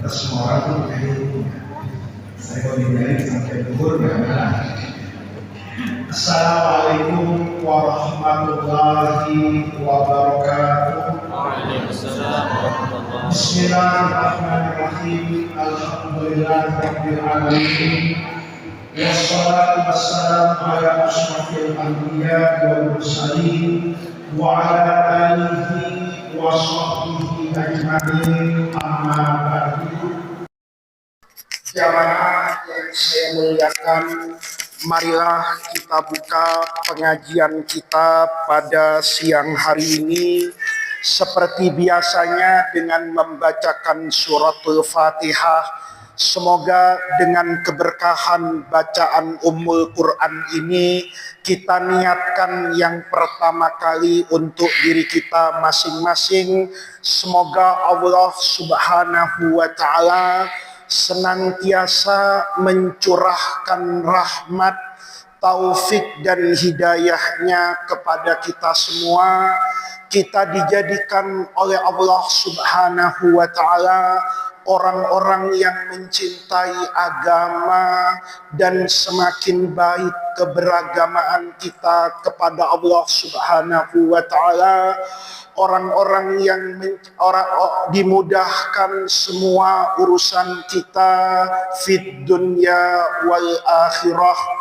kita semua orang pun kayak saya kalau dibiarin sampai duhur nggak. Assalamualaikum warahmatullahi wabarakatuh. Waalaikumsalam warahmatullahi wabarakatuh. Bismillahirrahmanirrahim. Alhamdulillahirabbil alamin. Wassalatu wassalamu ala asyrafil anbiya wal mursalin wa ala alihi wa sahbihi ajma'in. Amma ba'du. Jamaah yang saya muliakan, marilah kita buka pengajian kita pada siang hari ini seperti biasanya dengan membacakan suratul Fatihah. Semoga dengan keberkahan bacaan Ummul Quran ini kita niatkan yang pertama kali untuk diri kita masing-masing. Semoga Allah Subhanahu wa ta'ala senantiasa mencurahkan rahmat, taufik dan hidayahnya kepada kita semua. Kita dijadikan oleh Allah Subhanahu wa ta'ala orang-orang yang mencintai agama dan semakin baik keberagamaan kita kepada Allah Subhanahu wa ta'ala. Orang-orang yang dimudahkan semua urusan kita fid dunya wal akhirah.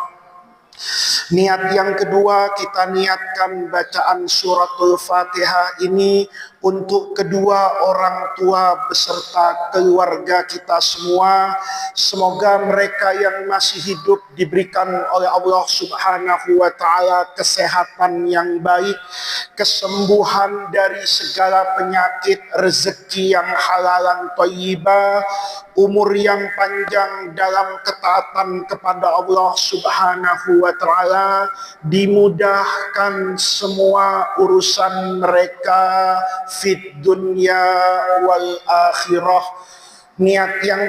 Niat yang kedua, kita niatkan bacaan suratul Fatihah ini untuk kedua orang tua beserta keluarga kita semua. Semoga mereka yang masih hidup diberikan oleh Allah Subhanahu wa ta'ala kesehatan yang baik, kesembuhan dari segala penyakit, rezeki yang halalan thayyibah, umur yang panjang dalam ketaatan kepada Allah Subhanahu wa ta'ala, dimudahkan semua urusan mereka fid dunya wal akhirah. Niat yang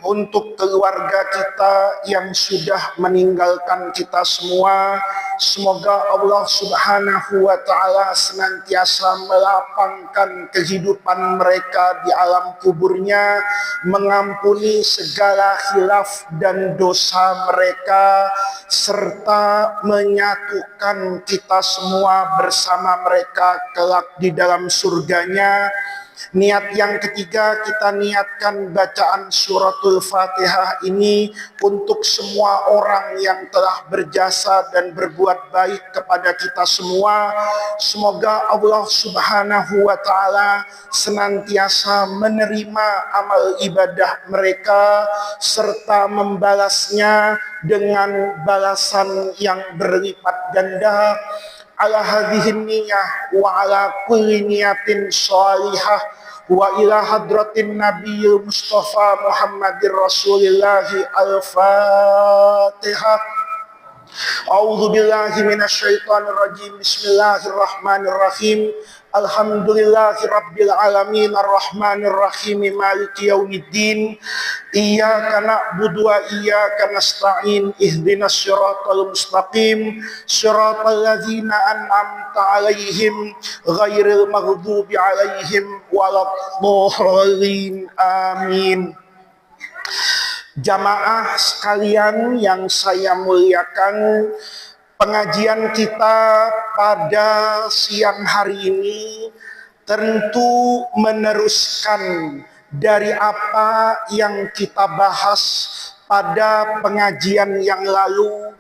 untuk keluarga kita yang sudah meninggalkan kita semua, semoga Allah Subhanahu wa ta'ala senantiasa melapangkan kehidupan mereka di alam kuburnya, mengampuni segala khilaf dan dosa mereka, serta menyatukan kita semua bersama mereka kelak di dalam surganya. Niat yang ketiga, kita niatkan bacaan suratul Fatihah ini untuk semua orang yang telah berjasa dan berbuat baik kepada kita semua. Semoga Allah Subhanahu wa ta'ala senantiasa menerima amal ibadah mereka serta membalasnya dengan balasan yang berlipat ganda. Ala hadhihi niyah wa ala kulli niyatin shalihah wa ila hadratin nabiyil mustafa Muhammadir Rasulillahi al-Fatihah. A'udzu billahi minasyaitonir rajim. Bismillahirrahmanirrahim. Alhamdulillahi rabbil alamin arrahmanir rahim maliki yaumiddin. Iyyaka na'budu wa iyyaka nasta'in. Ihdinas siratal mustaqim. Siratal ladzina an'amta 'alaihim ghairil maghdubi 'alaihim waladdallin. Amin. Jamaah sekalian yang saya muliakan, pengajian kita pada siang hari ini tentu meneruskan dari apa yang kita bahas pada pengajian yang lalu.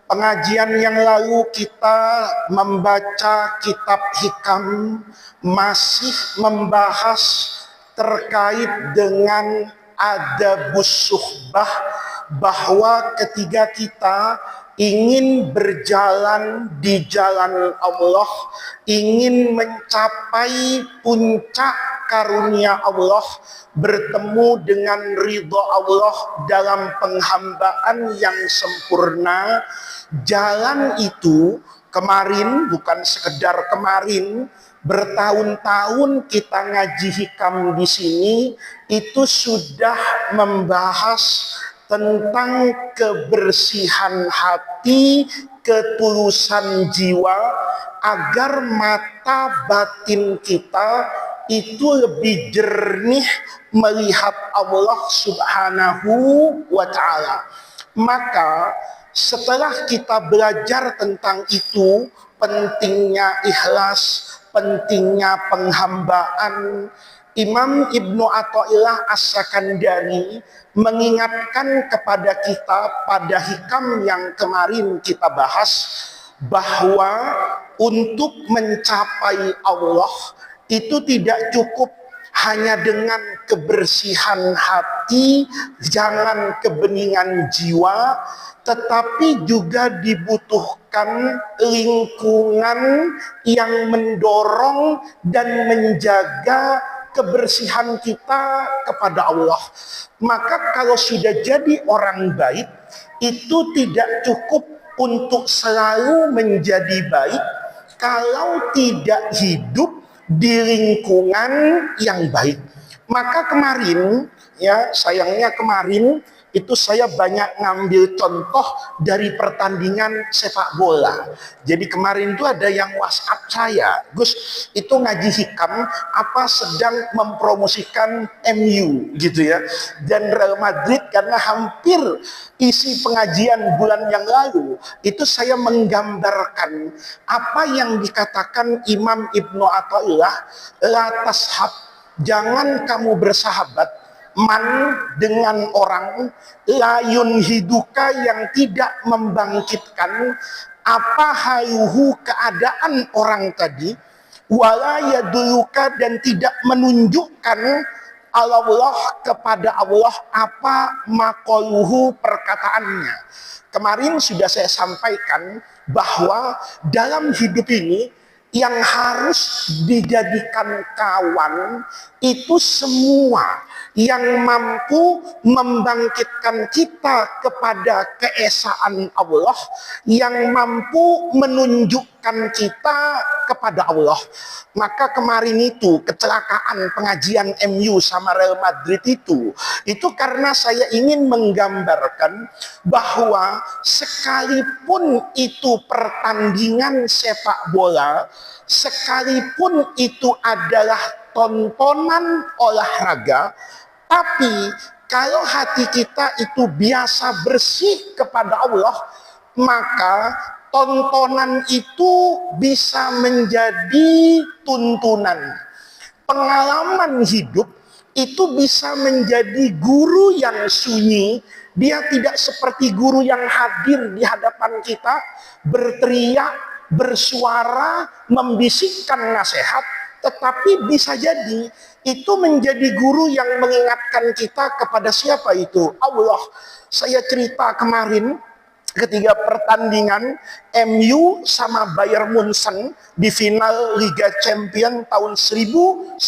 Pengajian yang lalu kita membaca kitab Hikam, masih membahas terkait dengan adabus suhbah, bahwa ketika kita ingin berjalan di jalan Allah, ingin mencapai puncak karunia Allah, bertemu dengan ridho Allah dalam penghambaan yang sempurna, jalan itu kemarin, bukan sekedar kemarin, bertahun-tahun kita ngaji hikam di sini, itu sudah membahas tentang kebersihan hati, ketulusan jiwa, agar mata batin kita itu lebih jernih melihat Allah Subhanahu wa Ta'ala. Maka setelah kita belajar tentang itu, pentingnya ikhlas, pentingnya penghambaan, Imam Ibnu Athaillah As-Sakandari mengingatkan kepada kita pada hikam yang kemarin kita bahas, bahwa untuk mencapai Allah itu tidak cukup hanya dengan kebersihan hati, jangan kebeningan jiwa, tetapi juga dibutuhkan lingkungan yang mendorong dan menjaga kebersihan kita kepada Allah. Maka kalau sudah jadi orang baik, itu tidak cukup untuk selalu menjadi baik kalau tidak hidup di lingkungan yang baik. Maka kemarin, ya sayangnya kemarin itu saya banyak ngambil contoh dari pertandingan sepak bola. Jadi kemarin itu ada yang WhatsApp saya, Gus, itu ngaji hikam apa sedang mempromosikan MU gitu ya, dan Real Madrid, karena hampir isi pengajian bulan yang lalu itu saya menggambarkan apa yang dikatakan Imam Ibnu Athaillah, la tashab, jangan kamu bersahabat man dengan orang, layun hiduka, yang tidak membangkitkan apa haluhu, keadaan orang tadi, wala yaduluka, dan tidak menunjukkan Allah kepada Allah apa maqaluhu, perkataannya. Kemarin sudah saya sampaikan bahwa dalam hidup ini yang harus dijadikan kawan itu semua yang mampu membangkitkan kita kepada keesaan Allah, yang mampu menunjukkan kita kepada Allah. Maka kemarin itu kecelakaan pengajian MU sama Real Madrid itu karena saya ingin menggambarkan bahwa sekalipun itu pertandingan sepak bola, sekalipun itu adalah tontonan olahraga, tapi kalau hati kita itu biasa bersih kepada Allah, maka tontonan itu bisa menjadi tuntunan. Pengalaman hidup itu bisa menjadi guru yang sunyi. Dia tidak seperti guru yang hadir di hadapan kita, berteriak, bersuara, membisikkan nasihat, tetapi bisa jadi itu menjadi guru yang mengingatkan kita kepada siapa itu? Allah. Saya cerita kemarin ketika pertandingan MU sama Bayern Munchen di final Liga Champions tahun 1999,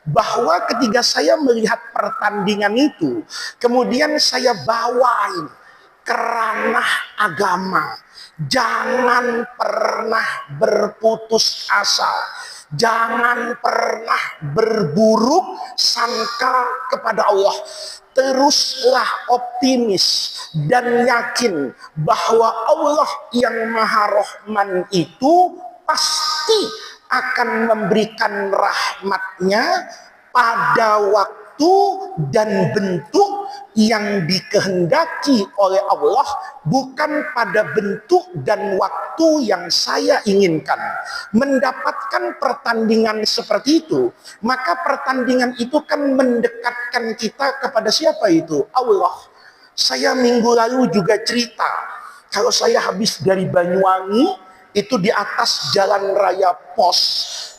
bahwa ketika saya melihat pertandingan itu, kemudian saya bawain ke ranah agama. Jangan pernah berputus asa, jangan pernah berburuk sangka kepada Allah. Teruslah optimis dan yakin bahwa Allah yang Maha Rahman itu pasti akan memberikan rahmatnya pada waktu dan bentuk yang dikehendaki oleh Allah, bukan pada bentuk dan waktu yang saya inginkan. Mendapatkan pertandingan seperti itu, maka pertandingan itu kan mendekatkan kita kepada siapa itu? Allah. Saya minggu lalu juga cerita, kalau saya habis dari Banyuwangi, itu di atas jalan raya Pos,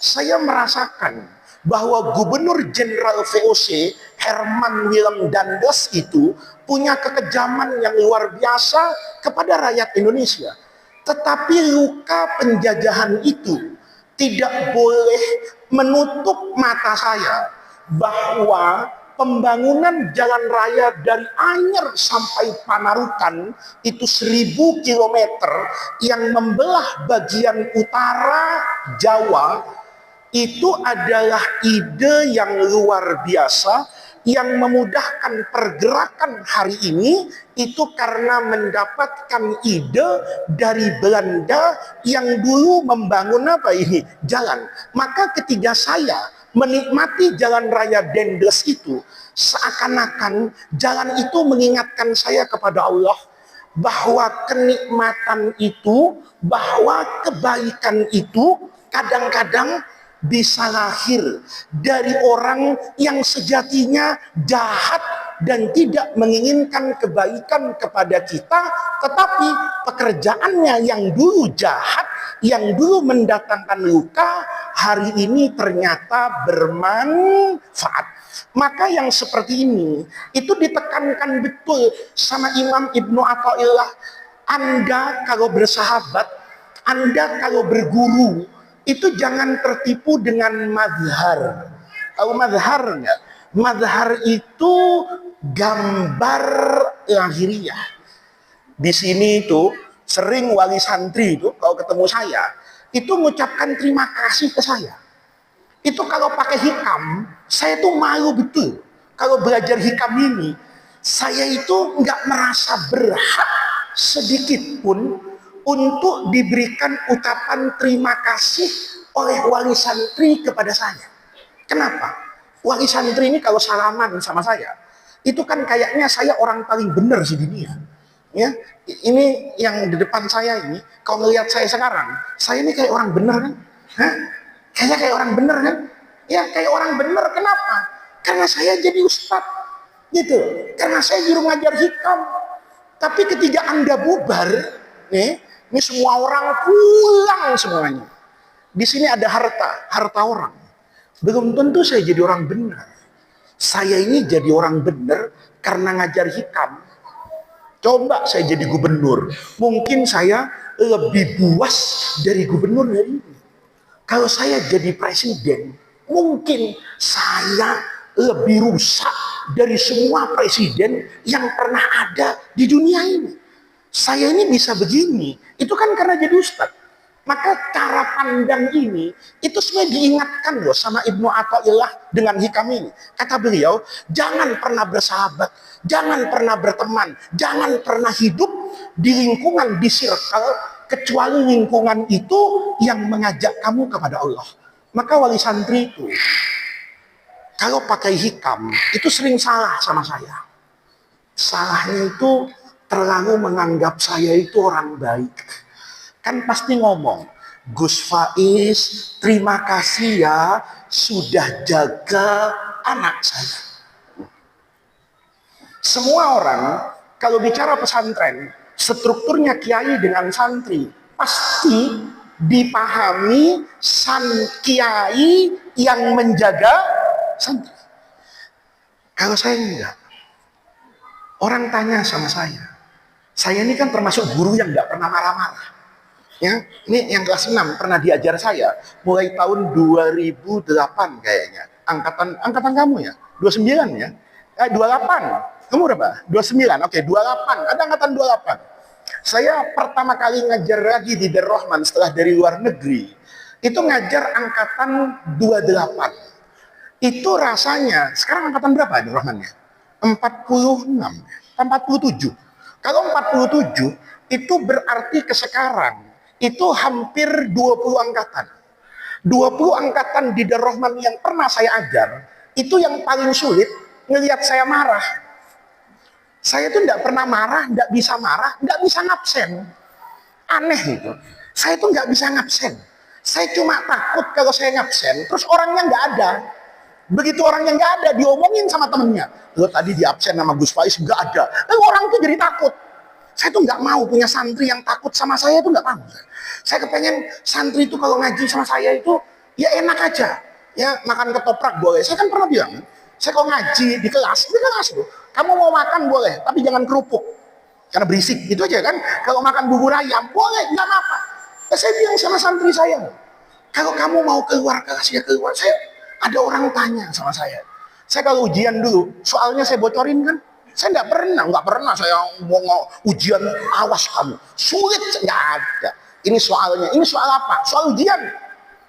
saya merasakan bahwa Gubernur Jenderal VOC Herman Willem Dandes itu punya kekejaman yang luar biasa kepada rakyat Indonesia. Tetapi luka penjajahan itu tidak boleh menutup mata saya bahwa pembangunan jalan raya dari Anyer sampai Panarukan itu 1000 km yang membelah bagian utara Jawa, itu adalah ide yang luar biasa yang memudahkan pergerakan hari ini itu karena mendapatkan ide dari Belanda yang dulu membangun apa ini? Jalan. Maka ketika saya menikmati jalan raya Dendels itu, seakan-akan jalan itu mengingatkan saya kepada Allah bahwa kenikmatan itu, bahwa kebaikan itu kadang-kadang bisa lahir dari orang yang sejatinya jahat dan tidak menginginkan kebaikan kepada kita, tetapi pekerjaannya yang dulu jahat, yang dulu mendatangkan luka, hari ini ternyata bermanfaat. Maka yang seperti ini itu ditekankan betul sama Imam Ibnu Athaillah. Anda kalau bersahabat, Anda kalau berguru, itu jangan tertipu dengan mazhar. Tahu mazhar enggak? Mazhar itu gambar lahiriah. Di sini itu sering wali santri itu kalau ketemu saya itu mengucapkan terima kasih ke saya. Itu kalau pakai hikam, saya tuh malu betul. Kalau belajar hikam ini, saya itu nggak merasa berhak sedikit pun untuk diberikan ucapan terima kasih oleh wali santri kepada saya. Kenapa? Wali santri ini kalau salaman sama saya, itu kan kayaknya saya orang paling benar di dunia. Ya, ini yang di depan saya ini, kalau ngelihat saya sekarang, saya ini kayak orang benar kan? Hah? Kayaknya kayak orang benar kan? Ya, kayak orang benar. Kenapa? Karena saya jadi ustadz, gitu. Karena saya juru ngajar hikam. Tapi ketika Anda bubar, ini semua orang pulang semuanya. Di sini ada harta orang. Belum tentu saya jadi orang benar. Saya ini jadi orang benar karena ngajar hikam. Coba saya jadi gubernur, mungkin saya lebih buas dari gubernur dari ini. Kalau saya jadi presiden, mungkin saya lebih rusak dari semua presiden yang pernah ada di dunia ini. Saya ini bisa begini, itu kan karena jadi ustadz. Maka cara pandang ini, itu sebenarnya diingatkan loh sama Ibnu Athaillah dengan hikam ini. Kata beliau, jangan pernah bersahabat, jangan pernah berteman, jangan pernah hidup di lingkungan, di circle, kecuali lingkungan itu yang mengajak kamu kepada Allah. Maka wali santri itu, kalau pakai hikam, itu sering salah sama saya. Salahnya itu terlalu menganggap saya itu orang baik. Kan pasti ngomong, Gus Faiz, terima kasih ya sudah jaga anak saya. Semua orang kalau bicara pesantren, strukturnya kiai dengan santri pasti dipahami kiai yang menjaga santri. Kalau saya enggak, orang tanya sama saya ini kan termasuk guru yang enggak pernah marah-marah. Ya, ini yang kelas 6 pernah diajar saya mulai tahun 2008 kayaknya. Angkatan kamu ya? 29 ya? 28. Kamu berapa? 29. Oke, 28. Ada angkatan 28. Saya pertama kali ngajar lagi di Darul Rahman setelah dari luar negeri. Itu ngajar angkatan 28. Itu rasanya, sekarang angkatan berapa Darul Rahmannya? 46, 47. Kalau 47 itu berarti ke sekarang itu hampir 20 angkatan. 20 angkatan di Darul Rahman yang pernah saya ajar, itu yang paling sulit ngelihat saya marah. Saya tuh nggak pernah marah, nggak bisa ngabsen. Aneh itu. Saya tuh nggak bisa ngabsen. Saya cuma takut kalau saya ngabsen, terus orangnya nggak ada. Begitu orangnya nggak ada, diomongin sama temennya. Lo tadi di absen sama Gus Faiz nggak ada. Lalu orang tuh jadi takut. Saya tuh nggak mau punya santri yang takut sama saya, itu nggak mau. Saya kepengen santri itu kalau ngaji sama saya itu ya enak aja. Ya makan ketoprak boleh. Saya kan pernah bilang, saya kalau ngaji di kelas loh. Kamu mau makan boleh, tapi jangan kerupuk. Karena berisik gitu aja kan. Kalau makan bubur ayam boleh, nggak apa-apa. Ya, saya bilang sama santri saya, kalau kamu mau keluar kelas ya keluar. Saya ada orang tanya sama saya. Saya kalau ujian dulu, soalnya saya bocorin kan. Saya nggak pernah saya mau ujian, awas kamu. Sulit, nggak ada. Ini soalnya, ini soal apa? Soal ujian.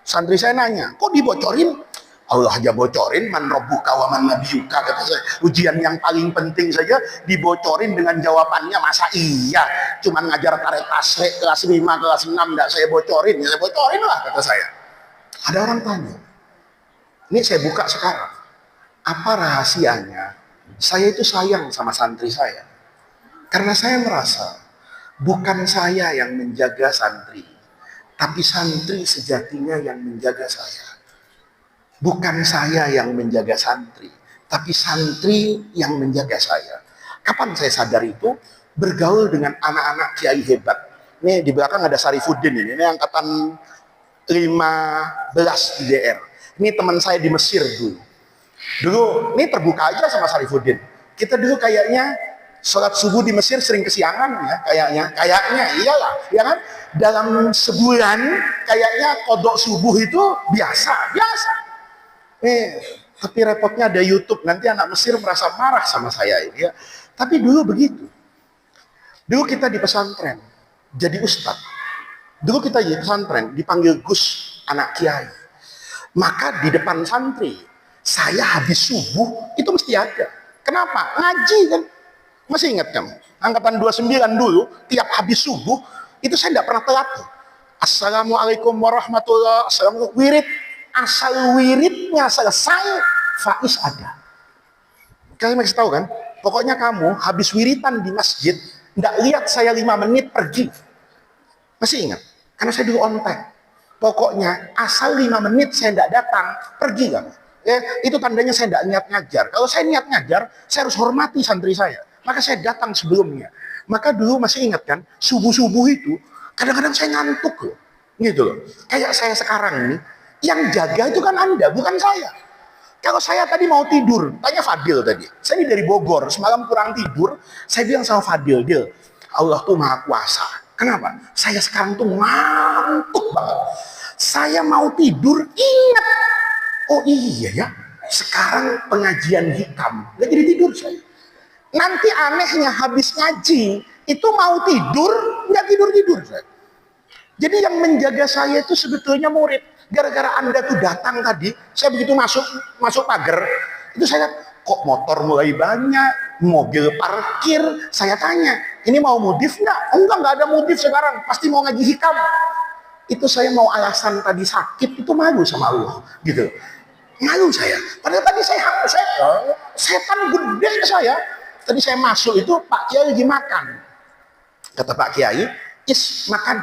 Santri saya nanya, kok dibocorin? Allah aja bocorin, man rabbuka wa man nabiyuka, kata saya. Ujian yang paling penting saja dibocorin dengan jawabannya, masa iya cuman ngajar tarik tasrek kelas 5, kelas 6 enggak saya bocorin, ya saya bocorin lah, kata saya. Ada orang tanya, ini saya buka sekarang, apa rahasianya saya itu sayang sama santri saya? Karena saya merasa bukan saya yang menjaga santri, tapi santri sejatinya yang menjaga saya. Bukan saya yang menjaga santri, tapi santri yang menjaga saya. Kapan saya sadar itu? Bergaul dengan anak-anak kiai hebat. Ini di belakang ada Sarifuddin ini angkatan 15 di DR. Ini teman saya di Mesir dulu. Dulu, ini terbuka aja sama Sarifuddin. Kita dulu kayaknya sholat subuh di Mesir sering kesiangan ya, kayaknya iyalah, ya kan? Dalam sebulan kayaknya kodok subuh itu biasa. Tapi repotnya ada YouTube, nanti anak Mesir merasa marah sama saya ini ya. Tapi dulu begitu. Dulu kita di pesantren, jadi ustadz. Dulu kita di pesantren, dipanggil Gus, anak kiai. Maka di depan santri, saya habis subuh, itu mesti ada. Kenapa? Ngaji kan. Masih ingat kamu? Angkatan 29 dulu, tiap habis subuh, itu saya tidak pernah telat. Assalamualaikum warahmatullahi wabarakatuh. Wirid. Asal wiridnya selesai, faiz ada. Kalian masih tahu kan? Pokoknya kamu habis wiritan di masjid, nggak lihat saya 5 menit pergi. Masih ingat? Karena saya dulu on time. Pokoknya asal 5 menit saya nggak datang, pergi kamu. Ya, itu tandanya saya nggak niat ngajar. Kalau saya niat ngajar, saya harus hormati santri saya. Maka saya datang sebelumnya. Maka dulu masih ingat kan? Subuh-subuh itu, kadang-kadang saya ngantuk loh. Gitu loh. Kayak saya sekarang ini, yang jaga itu kan Anda, bukan saya. Kalau saya tadi mau tidur, tanya Fadil tadi. Saya ini dari Bogor, semalam kurang tidur. Saya bilang sama Fadil, Dil, Allah tuh maha kuasa. Kenapa? Saya sekarang tuh ngantuk banget. Saya mau tidur, ingat. Oh iya ya, sekarang pengajian hikam. Nggak jadi tidur saya. Nanti anehnya habis ngaji, itu mau tidur, nggak tidur-tidur saya. Jadi yang menjaga saya itu sebetulnya murid. Gara-gara Anda tuh datang tadi, saya begitu masuk pagar, itu saya kok motor mulai banyak, mobil parkir. Saya tanya, ini mau modif nggak? Enggak ada modif sekarang, pasti mau ngaji hikam. Itu saya mau alasan tadi sakit, itu malu sama Allah, gitu. Malu saya. Padahal tadi saya setan gede saya. Tadi saya masuk itu Pak Kiai lagi makan. Kata Pak Kiai, makan.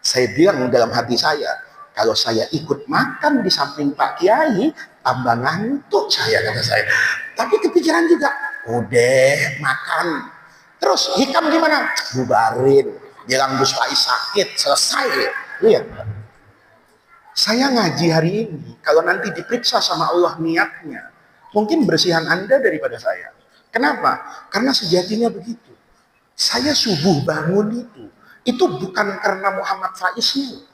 Saya bilang dalam hati saya, kalau saya ikut makan di samping Pak Kiai, tambah ngantuk saya, kata saya. Tapi kepikiran juga, udah makan. Terus hikam gimana? Bubarin. Bilang Gus Faiz sakit, selesai. Lihat. Saya ngaji hari ini, kalau nanti diperiksa sama Allah niatnya, mungkin bersihan Anda daripada saya. Kenapa? Karena sejatinya begitu. Saya subuh bangun itu bukan karena Muhammad Faiznya,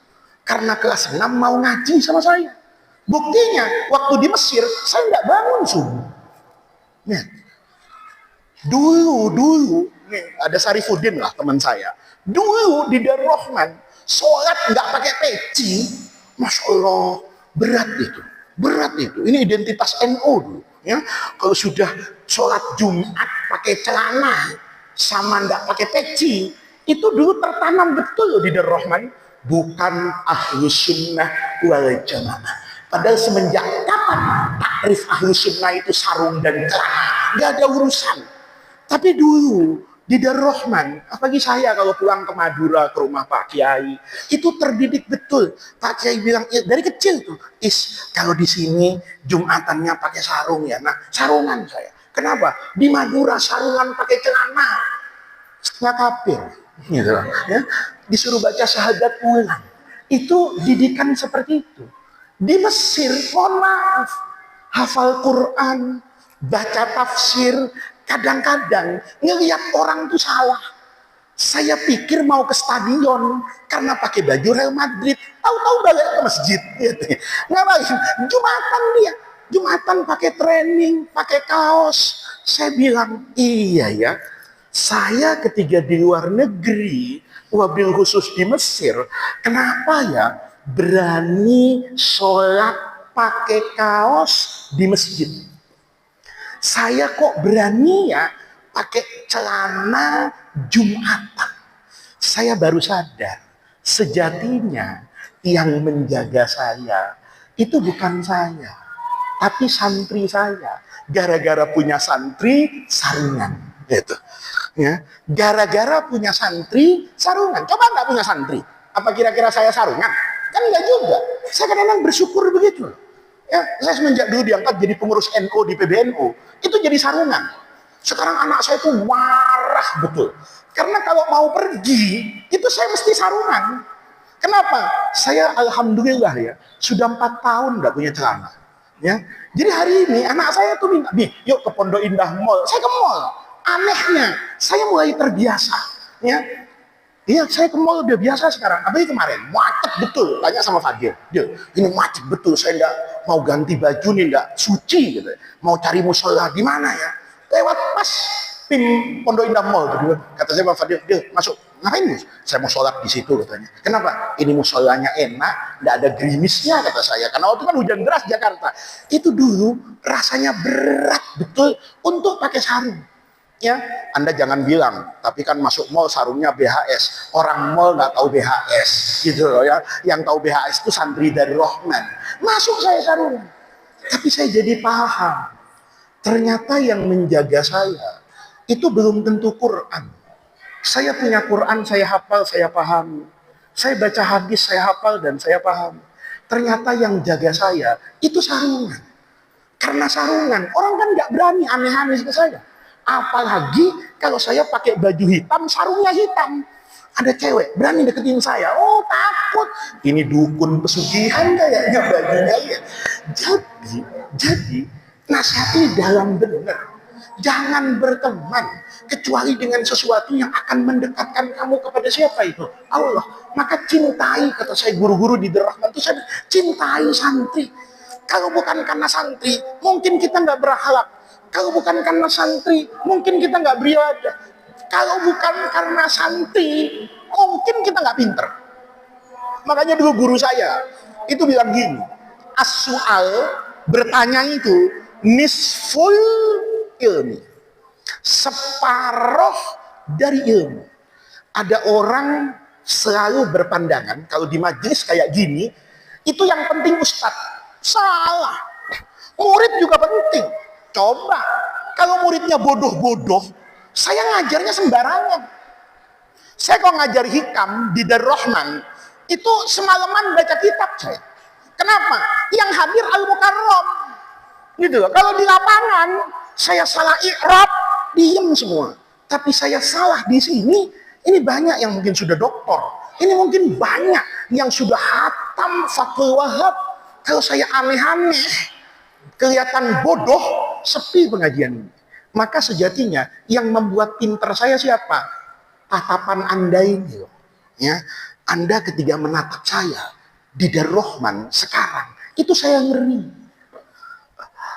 karena kelas 6 mau ngaji sama saya. Buktinya, waktu di Mesir, saya nggak bangun subuh. Nih, dulu, nih, ada Sarifuddin lah teman saya. Dulu di Darul Rahman, sholat nggak pakai peci, Masya Allah, berat itu. Ini identitas NU dulu. Ya, kalau sudah sholat Jumat pakai celana sama nggak pakai peci, itu dulu tertanam betul di Darul Rahman. Bukan ahlus sunnah wal jamaah. Padahal semenjak kapan takrif ahlus sunnah itu sarung dan celana, nggak ada urusan. Tapi dulu di Darul Rahman, apalagi saya kalau pulang ke Madura ke rumah Pak Kiai, itu terdidik betul. Pak Kiai bilang dari kecil tuh, kalau di sini Jumatannya pakai sarung ya. Nah, sarungan saya. Kenapa? Di Madura sarungan pakai celana, setengah kafir, gitu ya. Disuruh baca syahadat ulang. Itu didikan seperti itu. Di Mesir, mohon maaf, hafal Quran, baca tafsir. Kadang-kadang ngelihat orang tuh salah. Saya pikir mau ke stadion karena pakai baju Real Madrid. Tahu-tahu balik ke masjid. Gitu. Ngapain? Jumatan dia. Jumatan pakai training, pakai kaos. Saya bilang, iya ya. Saya ketika di luar negeri, wabil khusus di Mesir, kenapa ya berani sholat pakai kaos di masjid. Saya kok berani ya pakai celana Jumatan. Saya baru sadar, sejatinya yang menjaga saya itu bukan saya, tapi santri saya. Gara-gara punya santri, sarungan. Gitu. Ya. Gara-gara punya santri, sarungan. Coba nggak punya santri, apa kira-kira saya sarungan? Kan enggak juga. Saya kadang-kadang bersyukur begitu. Ya, saya semenjak dulu diangkat jadi pengurus NU di PBNU, itu jadi sarungan. Sekarang anak saya itu marah betul. Karena kalau mau pergi, itu saya mesti sarungan. Kenapa? Saya alhamdulillah ya, sudah 4 tahun nggak punya celana. Ya, jadi hari ini anak saya tuh minta, nih, yuk ke Pondok Indah Mall. Saya ke mall. Anehnya, saya mulai terbiasa. Ya, iya, saya ke mall udah biasa sekarang. Apalagi kemarin, macet betul. Tanya sama Fadil, dia, ini macet betul. Saya nggak mau ganti baju nih, nggak suci gitu. Mau cari musola di mana ya? Lewat pas pin Pondok Indah Mall. Gitu. Kata saya Bang Fadil, dia masuk. Ngapain nih? Saya mau sholat di situ katanya. Kenapa? Ini musolanya enak, nggak ada gerimisnya kata saya. Karena waktu kan hujan deras Jakarta. Itu dulu rasanya berat betul untuk pakai sarung. Ya, Anda jangan bilang, tapi kan masuk mall sarungnya BHS. Orang mall nggak tahu BHS, gitu loh ya. Yang tahu BHS itu santri dari Rahman. Masuk saya sarung, tapi saya jadi paham. Ternyata yang menjaga saya itu belum tentu Quran. Saya punya Quran, saya hafal, saya paham. Saya baca hadis, saya hafal dan saya paham. Ternyata yang jaga saya itu sarungan. Karena sarungan, orang kan nggak berani aneh-aneh ke saya. Apalagi kalau saya pakai baju hitam, sarungnya hitam. Ada cewek berani deketin saya. Oh, takut. Ini dukun pesugihan kayaknya bajunya ya. Jadi nasihatnya dalam benar. Jangan berteman kecuali dengan sesuatu yang akan mendekatkan kamu kepada siapa itu? Allah. Maka cintai, kata saya guru-guru di Rahman itu, saya cintai santri. Kalau bukan karena santri, mungkin kita nggak berakhlak. Kalau bukan karena santri, mungkin kita nggak beribadah. Kalau bukan karena santri, mungkin kita nggak pinter. Makanya dulu guru saya itu bilang gini, as-su'al, bertanya itu nisful ilmi, separuh dari ilmu. Ada orang selalu berpandangan kalau di majelis kayak gini, itu yang penting ustadz. Salah. Murid juga penting. Coba, kalau muridnya bodoh-bodoh, saya ngajarnya sembarangan. Saya kalau ngajar hikam di Darul Rahman, itu semalaman baca kitab saya. Kenapa? Yang hadir al-mukarram. Gitu loh. Kalau di lapangan, saya salah i'rab, diem semua. Tapi saya salah di sini, ini banyak yang mungkin sudah doktor. Ini mungkin banyak yang sudah hatam Fathul Wahab. Kalau saya aneh-aneh, kelihatan bodoh, sepi pengajian ini. Maka sejatinya yang membuat pinter saya siapa? Tatapan Anda ini loh. Ya, Anda ketika menatap saya di Darul Rahman sekarang, itu saya ngeri.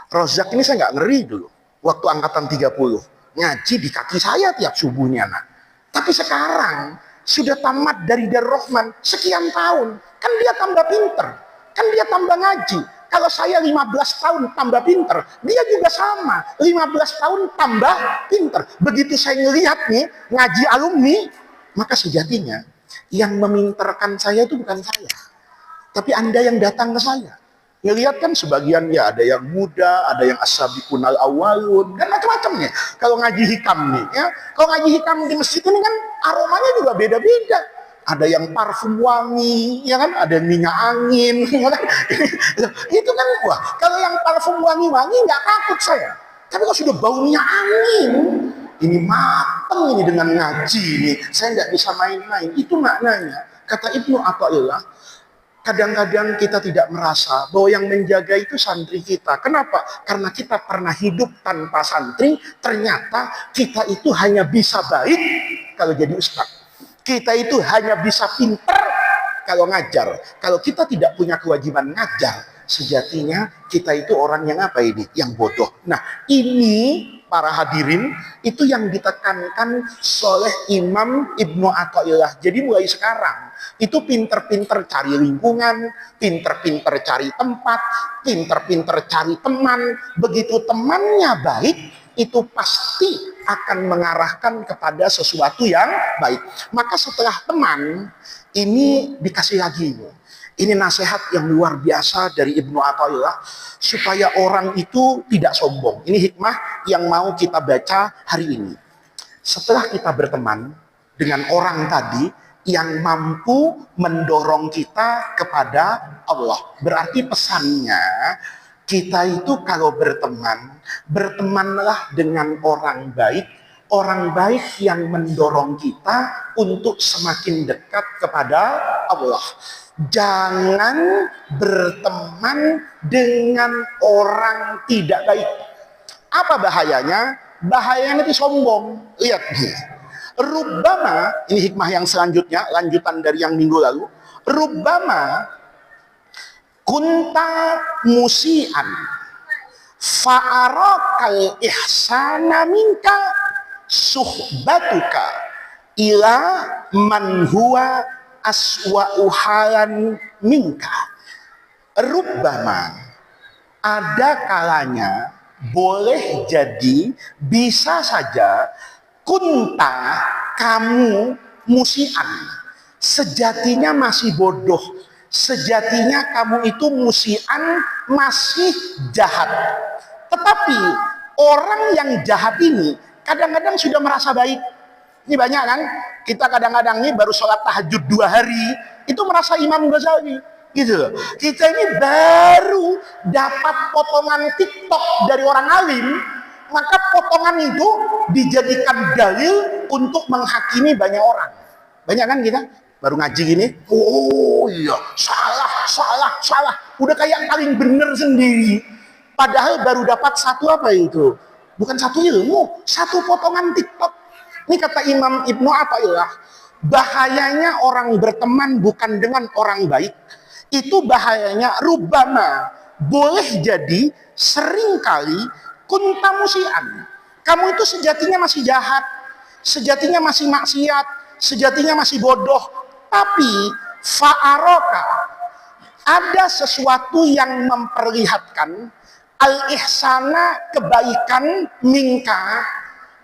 Rozak ini saya nggak ngeri dulu. Waktu angkatan 30. Ngaji di kaki saya tiap subuhnya. Nah. Tapi sekarang sudah tamat dari Darul Rahman sekian tahun. Kan dia tambah pinter. Kan dia tambah ngaji. Kalau saya 15 tahun tambah pinter, dia juga sama. 15 tahun tambah pinter. Begitu saya ngelihat nih, ngaji alumni, maka sejatinya yang meminterkan saya itu bukan saya. Tapi Anda yang datang ke saya. Ngelihat kan sebagian ya, ada yang muda, ada yang as-sabiqunal awwalun, dan macam-macam nih. Kalau ngaji hikam nih, ya. Kalau ngaji hikam di masjid ini kan aromanya juga beda-beda. Ada yang parfum wangi, ya kan? Ada yang minyak angin, ya kan? Itu kan, wah, kalau yang parfum wangi-wangi nggak takut saya. Tapi kalau sudah bau minyak angin, ini mateng ini dengan ngaji ini, saya nggak bisa main-main. Itu maknanya, kata Ibnu Athaillah, kadang-kadang kita tidak merasa bahwa yang menjaga itu santri kita. Kenapa? Karena kita pernah hidup tanpa santri, ternyata kita itu hanya bisa baik kalau jadi ustaz. Kita itu hanya bisa pinter kalau ngajar. Kalau kita tidak punya kewajiban ngajar, sejatinya kita itu orang yang apa ini? Yang bodoh. Nah, ini para hadirin, itu yang ditekankan oleh Imam Ibnu Athaillah. Jadi mulai sekarang itu pinter-pinter cari lingkungan, pinter-pinter cari tempat, pinter-pinter cari teman. Begitu temannya baik, itu pasti akan mengarahkan kepada sesuatu yang baik. Maka setelah teman, ini dikasih lagi. Ini nasihat yang luar biasa dari Ibnu Athaillah supaya orang itu tidak sombong. Ini hikmah yang mau kita baca hari ini. Setelah kita berteman dengan orang tadi yang mampu mendorong kita kepada Allah, berarti pesannya kita itu kalau berteman, bertemanlah dengan orang baik yang mendorong kita untuk semakin dekat kepada Allah. Jangan berteman dengan orang tidak baik. Apa bahayanya? Bahayanya itu sombong. Lihat nih. Rubbama, ini hikmah yang selanjutnya, lanjutan dari yang minggu lalu. Rubbama kunta musian fa'arakal ihsana minka suhbatuka ila man huwa aswa'u halan minka. Rubbama, ada kalanya, boleh jadi, bisa saja, kunta, kamu musian, sejatinya masih bodoh, sejatinya kamu itu musian, masih jahat. Tetapi orang yang jahat ini kadang-kadang sudah merasa baik. Ini banyak kan? Kita kadang-kadang ini baru sholat tahajud 2 hari, itu merasa Imam Ghazali. Gitu. Kita ini baru dapat potongan TikTok dari orang alim, maka potongan itu dijadikan dalil untuk menghakimi banyak orang. Banyak kan kita? Baru ngaji gini, oh iya, salah. Udah kayak paling bener sendiri. Padahal baru dapat satu apa itu? Bukan satu ilmu, satu potongan TikTok. Ini kata Imam Ibnu Athaillah, bahayanya orang berteman bukan dengan orang baik. Itu bahayanya rubbama, boleh jadi seringkali kunta musian. Kamu itu sejatinya masih jahat, sejatinya masih maksiat, sejatinya masih bodoh. Tapi fa'aroka, ada sesuatu yang memperlihatkan al-ihsana, kebaikan minka.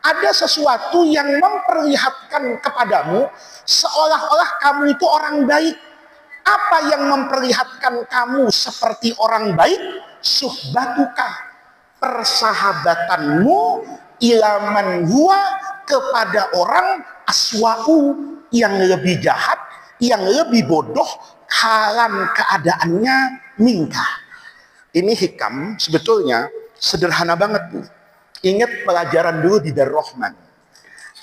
Ada sesuatu yang memperlihatkan kepadamu seolah-olah kamu itu orang baik. Apa yang memperlihatkan kamu seperti orang baik? Suhbatuka, persahabatanmu ilaman huwa, kepada orang aswa'u, yang lebih jahat, yang lebih bodoh, halan keadaannya minka. Ini hikam sebetulnya sederhana banget nih. Ingat pelajaran dulu di Darrohman.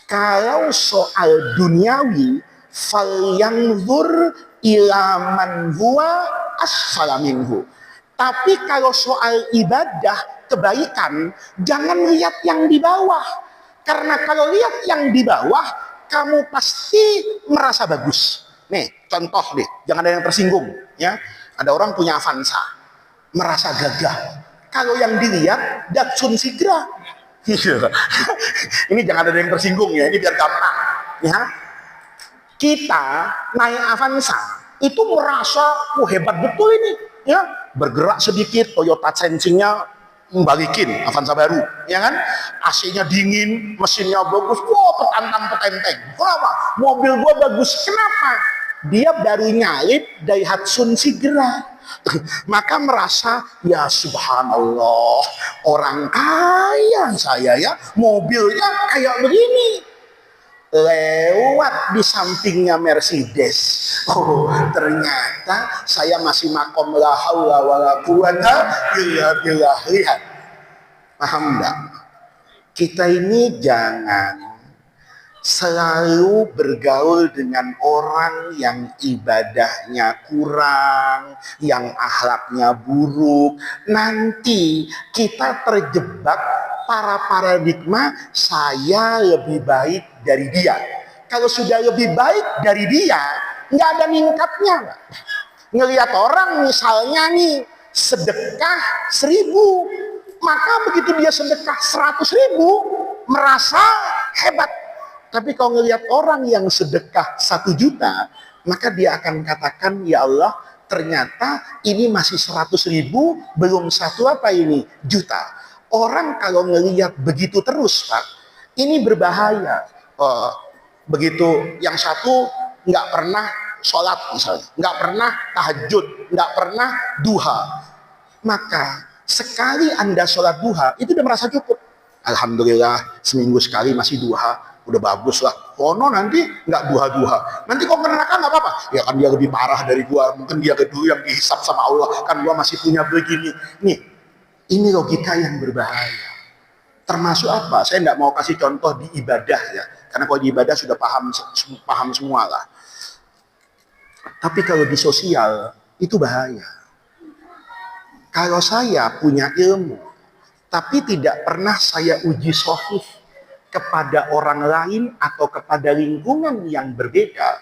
Kalau soal duniawi, falyanzur ila man huwa asfala minhu. Tapi kalau soal ibadah, kebaikan, jangan lihat yang di bawah. Karena kalau lihat yang di bawah, kamu pasti merasa bagus. Nih, contoh deh, jangan ada yang tersinggung. Ya, ada orang punya Avanza, merasa gagah. Kalau yang dilihat, Datsun Sigra. Ini jangan ada yang tersinggung ya, ini biar gampang. Ya, kita naik Avanza itu merasa, hebat betul ini. Ya, bergerak sedikit, Toyota sensingnya membalikin Avanza baru, ya kan? AC-nya dingin, mesinnya bagus, petantang petenteng. Kenapa? Mobil gua bagus. Kenapa? Dia baru nyalip Daihatsu Sigra. Maka merasa, ya subhanallah, orang kaya saya ya, mobilnya kayak begini. Lewat di sampingnya Mercedes. Oh, ternyata saya masih makom la haula wala quwata illa billah. Lihat. Paham enggak? Kita ini jangan selalu bergaul dengan orang yang ibadahnya kurang, yang akhlaknya buruk. Nanti kita terjebak para paradigma, saya lebih baik dari dia. Kalau sudah lebih baik dari dia, nggak ada ningkatnya. Ngelihat orang misalnya nih sedekah 1000, Maka begitu dia sedekah 100.000, merasa hebat. Tapi kalau ngelihat orang yang sedekah 1 juta, maka dia akan katakan, ya Allah, ternyata ini masih 100.000, belum satu apa ini, juta. Orang kalau ngelihat begitu terus, Pak, ini berbahaya. Begitu yang satu nggak pernah sholat misalnya, nggak pernah tahajud, nggak pernah duha, maka sekali Anda sholat duha itu udah merasa cukup. Alhamdulillah seminggu sekali masih duha, udah bagus lah. Kono nanti nggak duha-duha, nanti kok ke neraka nggak apa-apa. Ya kan dia lebih parah dari gua, mungkin dia kedua yang dihisap sama Allah, kan gua masih punya begini. Nih, ini logika yang berbahaya. Termasuk apa? Saya nggak mau kasih contoh di ibadah ya, karena kalau di ibadah sudah paham semua lah. Tapi kalau di sosial itu bahaya. Kalau saya punya ilmu, tapi tidak pernah saya uji sahih kepada orang lain atau kepada lingkungan yang berbeda,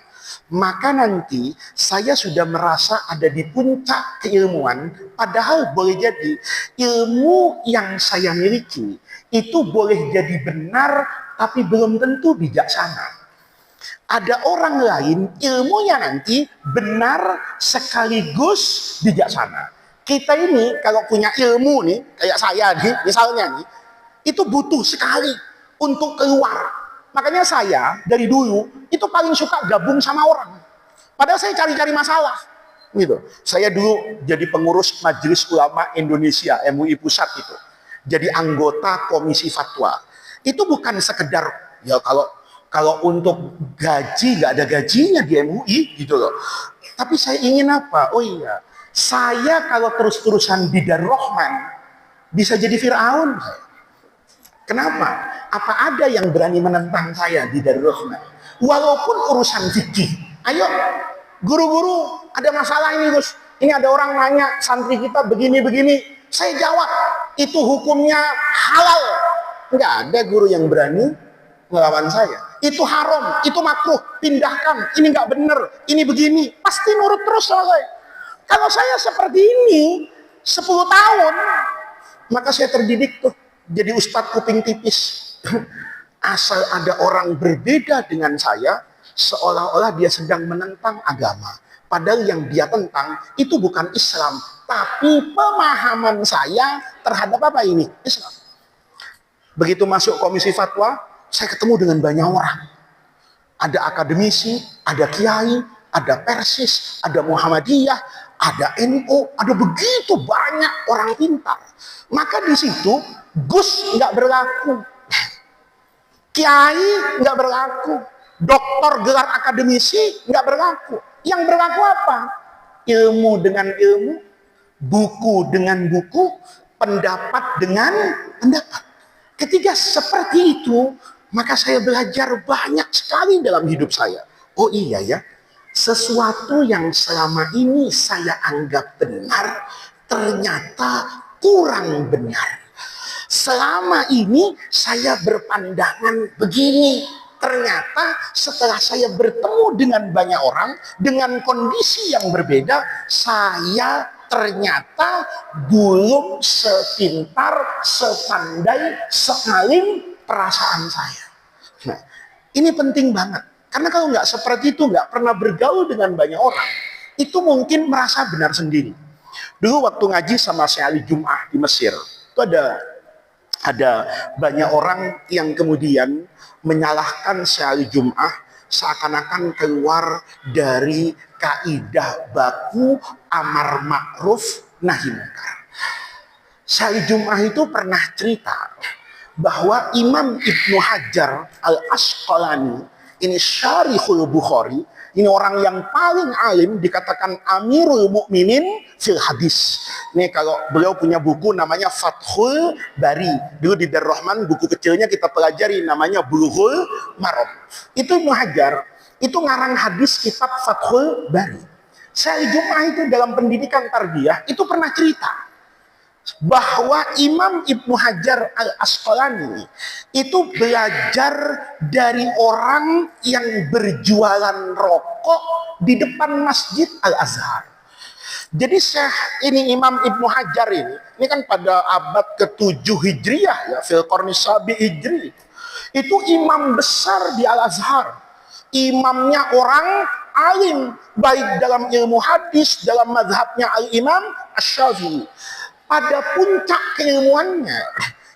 maka nanti saya sudah merasa ada di puncak keilmuan, padahal boleh jadi ilmu yang saya miliki itu boleh jadi benar, tapi belum tentu bijaksana. Ada orang lain ilmunya nanti benar sekaligus bijaksana. Kita ini kalau punya ilmu nih, kayak saya nih, misalnya nih, itu butuh sekali untuk keluar. Makanya saya dari dulu itu paling suka gabung sama orang. Padahal saya cari-cari masalah. Gitu. Saya dulu jadi pengurus Majelis Ulama Indonesia, MUI Pusat itu. Jadi anggota Komisi Fatwa. Itu bukan sekedar, ya kalau untuk gaji, nggak ada gajinya di MUI gitu loh. Tapi saya ingin apa? Oh iya, saya kalau terus-terusan di Darul Rahman bisa jadi Fir'aun. Kenapa? Apa ada yang berani menentang saya di Darul Rahman? Walaupun urusan fikih. Ayo, guru-guru, ada masalah ini Gus. Ini ada orang nanya, santri kita begini-begini. Saya jawab, itu hukumnya halal. Nggak ada guru yang berani melawan saya. Itu haram, itu makruh, pindahkan, ini nggak bener, ini begini, pasti nurut terus sama saya. Kalau saya seperti ini 10 tahun, maka saya terdidik tuh jadi ustadz kuping tipis. Asal ada orang berbeda dengan saya, seolah-olah dia sedang menentang agama. Padahal yang dia tentang itu bukan Islam, tapi pemahaman saya terhadap apa ini? Islam. Begitu masuk Komisi Fatwa, saya ketemu dengan banyak orang. Ada akademisi, ada kiai, ada persis, ada Muhammadiyah, ada NU, ada begitu banyak orang pintar. Maka di situ Gus nggak berlaku, kiai nggak berlaku, doktor gelar akademisi nggak berlaku. Yang berlaku apa? Ilmu dengan ilmu, buku dengan buku, pendapat dengan pendapat. Ketika seperti itu, maka saya belajar banyak sekali dalam hidup saya. Oh iya ya, sesuatu yang selama ini saya anggap benar, ternyata kurang benar. Selama ini saya berpandangan begini, ternyata setelah saya bertemu dengan banyak orang, dengan kondisi yang berbeda, saya ternyata belum sepintar, sepandai, sealim perasaan saya. Nah, ini penting banget. Karena kalau nggak seperti itu, nggak pernah bergaul dengan banyak orang, itu mungkin merasa benar sendiri. Dulu waktu ngaji sama Syekh Ali Jum'ah di Mesir, itu ada banyak orang yang kemudian menyalahkan Syekh Ali Jum'ah seakan-akan keluar dari kaidah baku amar ma'ruf nahi munkar. Syekh Ali Jum'ah itu pernah cerita bahwa Imam Ibnu Hajar Al-Asqalani, ini Syarihul Bukhari, ini orang yang paling alim, dikatakan Amirul Mukminin fil hadis. Nih kalau beliau punya buku namanya Fathul Bari. Dulu di Darul Rahman buku kecilnya kita pelajari namanya Bulughul Maram. Itu Ibnu Hajar, itu ngarang hadis kitab Fathul Bari. Syekh Jum'ah itu dalam pendidikan tarbiyah itu pernah cerita bahwa Imam Ibnu Hajar Al-Asqalani itu belajar dari orang yang berjualan rokok di depan Masjid Al-Azhar. Jadi Syekh ini Imam Ibnu Hajar ini Ini kan pada abad ke-7 Hijriyah ya, fil qarni sabi Hijri. Itu imam besar di Al-Azhar. Imamnya orang alim, baik dalam ilmu hadis, dalam mazhabnya Al-Imam Asy-Syafi'i. Pada puncak keilmuannya,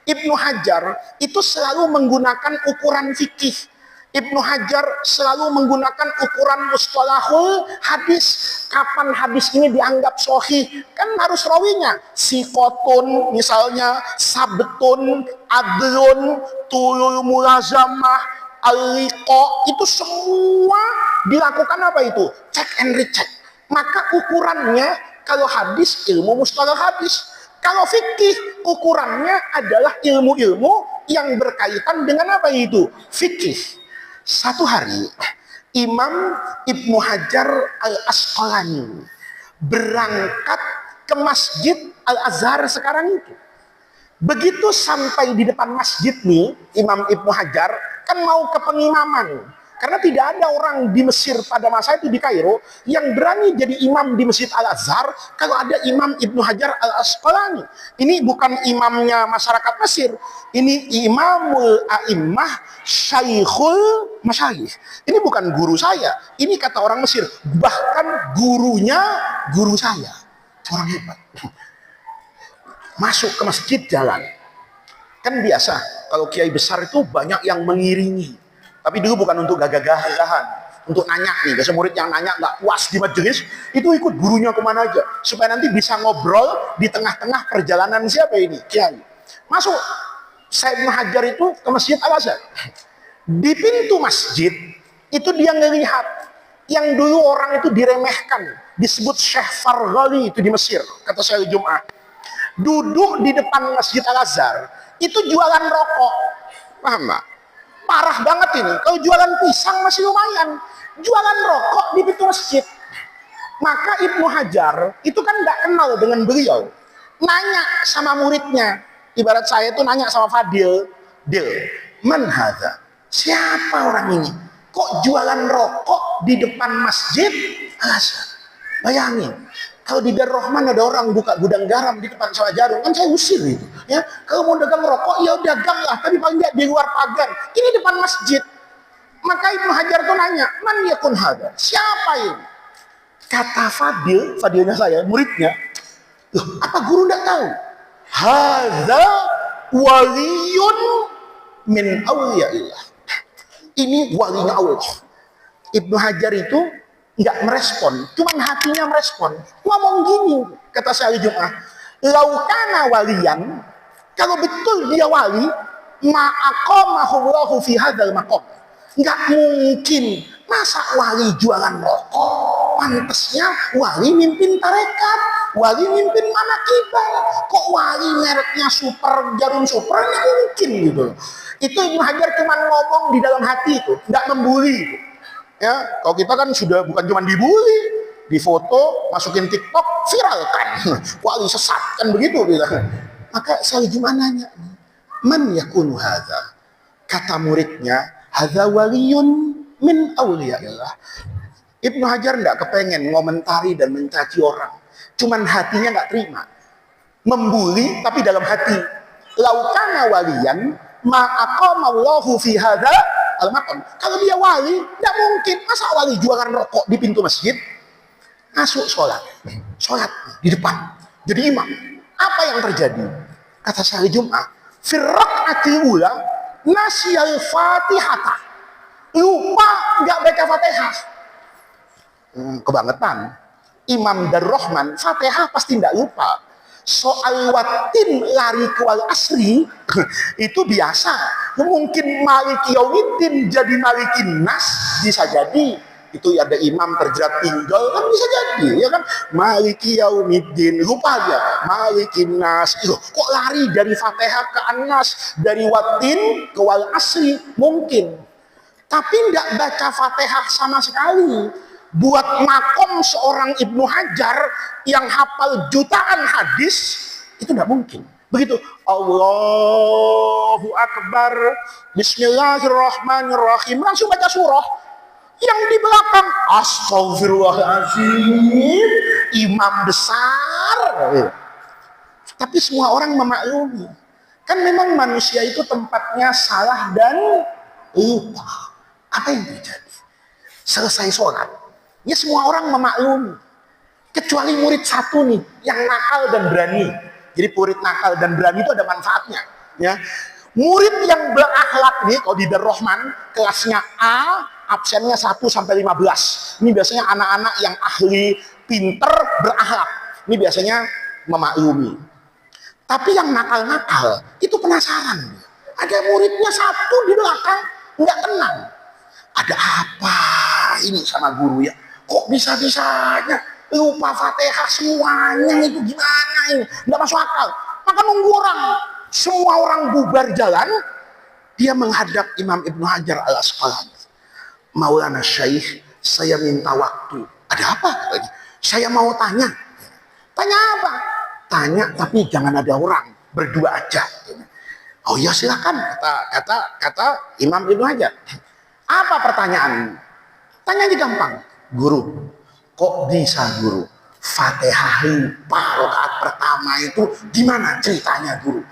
Ibnu Hajar itu selalu menggunakan ukuran fikih. Ibnu Hajar selalu menggunakan ukuran mustalahul hadis. Kapan hadis ini dianggap sahih? Kan harus rawinya. Sikotun misalnya, sabtun, adlun, tulul mulazamah, al-liqa. Itu semua dilakukan apa itu? Check and recheck. Maka ukurannya kalau hadis, ilmu mustalah hadis. Kalau fikih, ukurannya adalah ilmu-ilmu yang berkaitan dengan apa itu? Fikih. Satu hari, Imam Ibnu Hajar Al-Asqalani berangkat ke Masjid Al-Azhar sekarang itu. Begitu sampai di depan masjid nih, Imam Ibnu Hajar kan mau ke pengimaman. Karena tidak ada orang di Mesir pada masa itu di Kairo yang berani jadi imam di Masjid Al-Azhar kalau ada Imam Ibnu Hajar Al-Asqalani. Ini bukan imamnya masyarakat Mesir. Ini Imamul A'immah Syaikhul Masyayikh. Ini bukan guru saya. Ini kata orang Mesir. Bahkan gurunya guru saya. Orang hebat. Masuk ke masjid jalan. Kan biasa kalau kiai besar itu banyak yang mengiringi. Tapi dulu bukan untuk gagah-gagahan, untuk nanya nih. Biasa murid yang nanya nggak puas di majelis, itu ikut gurunya kemana aja. Supaya nanti bisa ngobrol di tengah-tengah perjalanan siapa ini? Kiai. Masuk. Said Ibnu Hajar itu ke Masjid Al-Azhar. Di pintu masjid, itu dia ngelihat. Yang dulu orang itu diremehkan. Disebut Syekh Farghali itu di Mesir, kata saya Jum'ah. Duduk di depan Masjid Al-Azhar, itu jualan rokok. Paham nggak? Parah banget ini. Kalau jualan pisang masih lumayan. Jualan rokok di pintu masjid. Maka Ibnu Hajar itu kan nggak kenal dengan beliau. Nanya sama muridnya. Ibarat saya itu nanya sama Fadil. Dil, man hadza? Siapa orang ini? Kok jualan rokok di depan masjid Al-Azhar? Bayangin. Kalau di Darrohman ada orang buka gudang garam di depan sawah jarum, kan saya usir itu. Ya, kalau mau dagang rokok ya dagang lah, tapi paling nggak di luar pagar. Ini depan masjid. Maka Ibnu Hajar tuh nanya, man yakun hadza? Siapa ini? Kata Fadil, Fadilnya saya, muridnya, loh, apa guru nggak tahu? Hadza waliyun min awliyaillah. Ini walinya Allah. Ibnu Hajar itu nggak merespon, cuman hatinya merespon. Ngomong gini, kata saya Jum'ah, laukana waliyan, kalau betul dia wali, ma'aqamahullahu fi hadzal maqam. Nggak mungkin, masa wali jualan rokok? Pantasnya wali mimpin tarekat, wali mimpin manakibah. Kok wali mereknya super, jarum super? Nggak mungkin gitu. Itu Ibnu Hajar cuma ngomong di dalam hati itu, nggak membuli itu. Ya, kalau kita kan sudah bukan cuma dibully, difoto, masukin TikTok, viralkan. Wali sesat kan begitu bilang. Maka saya gimana nanya, man yakunu hadza? Kata muridnya, hadza waliyun min awliyaillah. Ibnu Hajar enggak kepengen ngomentari dan mencaci orang. Cuman hatinya enggak terima. Membuli tapi dalam hati. Laukana waliyan ma'aqamallahu fi hadza al-maqam. Kalau dia wali, tidak mungkin. Masa wali jualan rokok di pintu masjid? Masuk sholat di depan. Jadi imam. Apa yang terjadi? Kata saya Jum'ah, firraqatil ula nasyal fatihata. Lupa nggak baca Fatihah. Kebangetan. Imam Darrohman, Fatihah pasti nggak lupa. Soal watin lari ke wal asri itu biasa. Mungkin Maliki Yaumiddin jadi Malikin Nas, bisa jadi. Itu ada imam terjerat tinggal kan bisa jadi, ya kan? Maliki Yaumiddin, lupa aja Malikin Nas. Kok lari dari Fatihah ke An-Nas, dari watin ke wal asri? Mungkin. Tapi nggak baca Fatihah sama sekali. Buat makom seorang Ibnu Hajar yang hafal jutaan hadis, itu nggak mungkin. Begitu, Allahu Akbar, Bismillahirrahmanirrahim, langsung baca surah. Yang di belakang, Astagfirullahaladzim, imam besar. Tapi semua orang memaklumi. Kan memang manusia itu tempatnya salah dan lupa. Apa yang terjadi? Selesai sholat, ya semua orang memaklumi. Kecuali murid satu nih, yang nakal dan berani. Jadi murid nakal dan berani itu ada manfaatnya. Ya, murid yang berakhlak nih, kalau di Darul Rahman, kelasnya A, absennya 1 sampai 15. Ini biasanya anak-anak yang ahli, pinter, berakhlak. Ini biasanya memaklumi. Tapi yang nakal-nakal itu penasaran. Ada muridnya satu di belakang nggak tenang. Ada apa ini sama guru ya? Kok bisa-bisanya lupa Fatihah semuanya, itu gimana ini? Nggak masuk akal. Maka nunggu orang. Semua orang bubar jalan. Dia menghadap Imam Ibnu Hajar Al-Asqalani. Maulana Syekh, saya minta waktu. Ada apa? Saya mau tanya. Tanya apa? Tanya tapi jangan ada orang, berdua aja. Oh ya silakan, kata Imam Ibnu Hajar. Apa pertanyaan? Tanya aja gampang. Guru, kok bisa guru? Fatihah lupa rakaat pertama itu gimana ceritanya guru?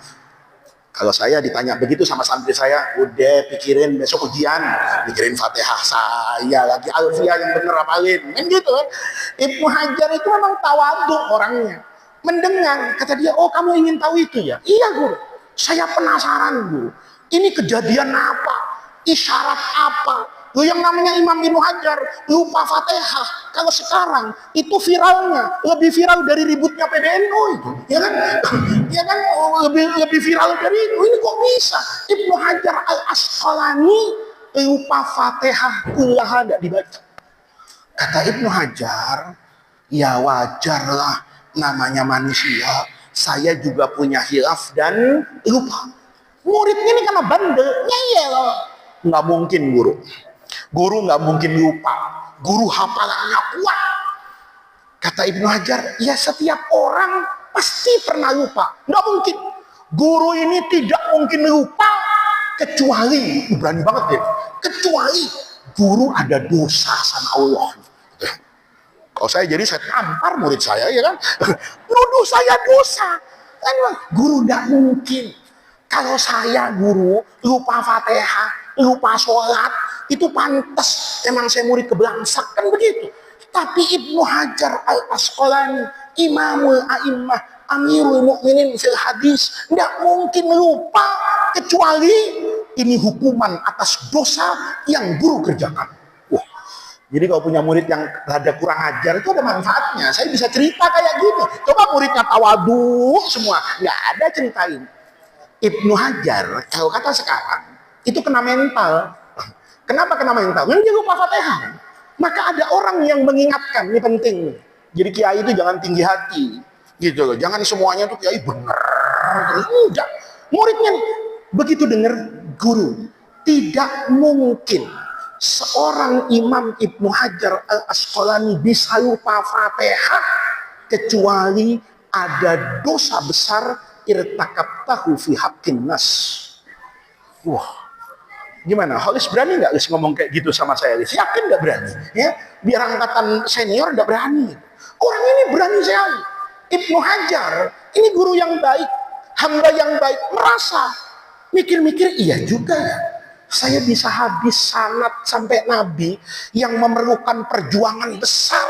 Kalau saya ditanya begitu sama santri saya, udah pikirin besok ujian, pikirin Fatihah saya lagi, Alfiyah yang bener apalin, kan gitu kan. Ibnu Hajar itu memang tawadhu orangnya. Mendengar, kata dia, oh kamu ingin tahu itu ya? Iya guru, saya penasaran guru. Ini kejadian apa? Isyarat apa? Loh, yang namanya Imam Ibnu Hajar lupa Fatihah. Kalau sekarang itu viralnya lebih viral dari ributnya PBNU itu, ya kan? Ya kan, lebih viral dari itu. Ini kok bisa? Ibnu Hajar Al-Asqalani lupa Fatihah kullaha tidak dibaca. Kata Ibnu Hajar, ya wajarlah. Namanya manusia, saya juga punya hilaf dan lupa. Muridnya ini karena bandel, ngeyel. Nggak mungkin guru nggak mungkin lupa. Guru hafalannya kuat. Kata Ibnu Hajar, ya setiap orang pasti pernah lupa. Nggak mungkin. Guru ini tidak mungkin lupa kecuali, berani banget ya, kecuali guru ada dosa sama Allah. Kalau saya jadi saya tampar murid saya, ya kan? Nuduh saya dosa. Kan guru tidak mungkin. Kalau saya guru lupa Fatihah, lupa sholat, itu pantas. Emang saya murid kebelangsak, kan begitu. Tapi Ibnu Hajar Al-Asqalani, Imamul A'immah, Amirul Mukminin fil hadis, tidak mungkin lupa kecuali ini hukuman atas dosa yang guru kerjakan. Jadi kalau punya murid yang rada kurang ajar itu ada manfaatnya. Saya bisa cerita kayak gini. Coba muridnya tawadhu semua, nggak ada ceritain. Ibnu Hajar kalau kata sekarang itu kena mental. Kenapa kena mental? Dia lupa Fatihah. Maka ada orang yang mengingatkan, ini penting. Jadi kiai itu jangan tinggi hati, gitu loh. Jangan semuanya tuh kiai benar. Enggak. Muridnya begitu dengar guru, tidak mungkin seorang Imam Ibnu Hajar Al-Asqalani bisa lupa Fatihah kecuali ada dosa besar irtakabtahu fi haqqin nas. Wah, gimana? Holis berani nggak ngomong kayak gitu sama saya? Yakin nggak berani? Ya, biar angkatan senior nggak berani. Orang ini berani sekali. Ibnu Hajar ini guru yang baik, hamba yang baik, merasa mikir-mikir iya juga ya. Saya bisa habis sanad sampai Nabi yang memerlukan perjuangan besar.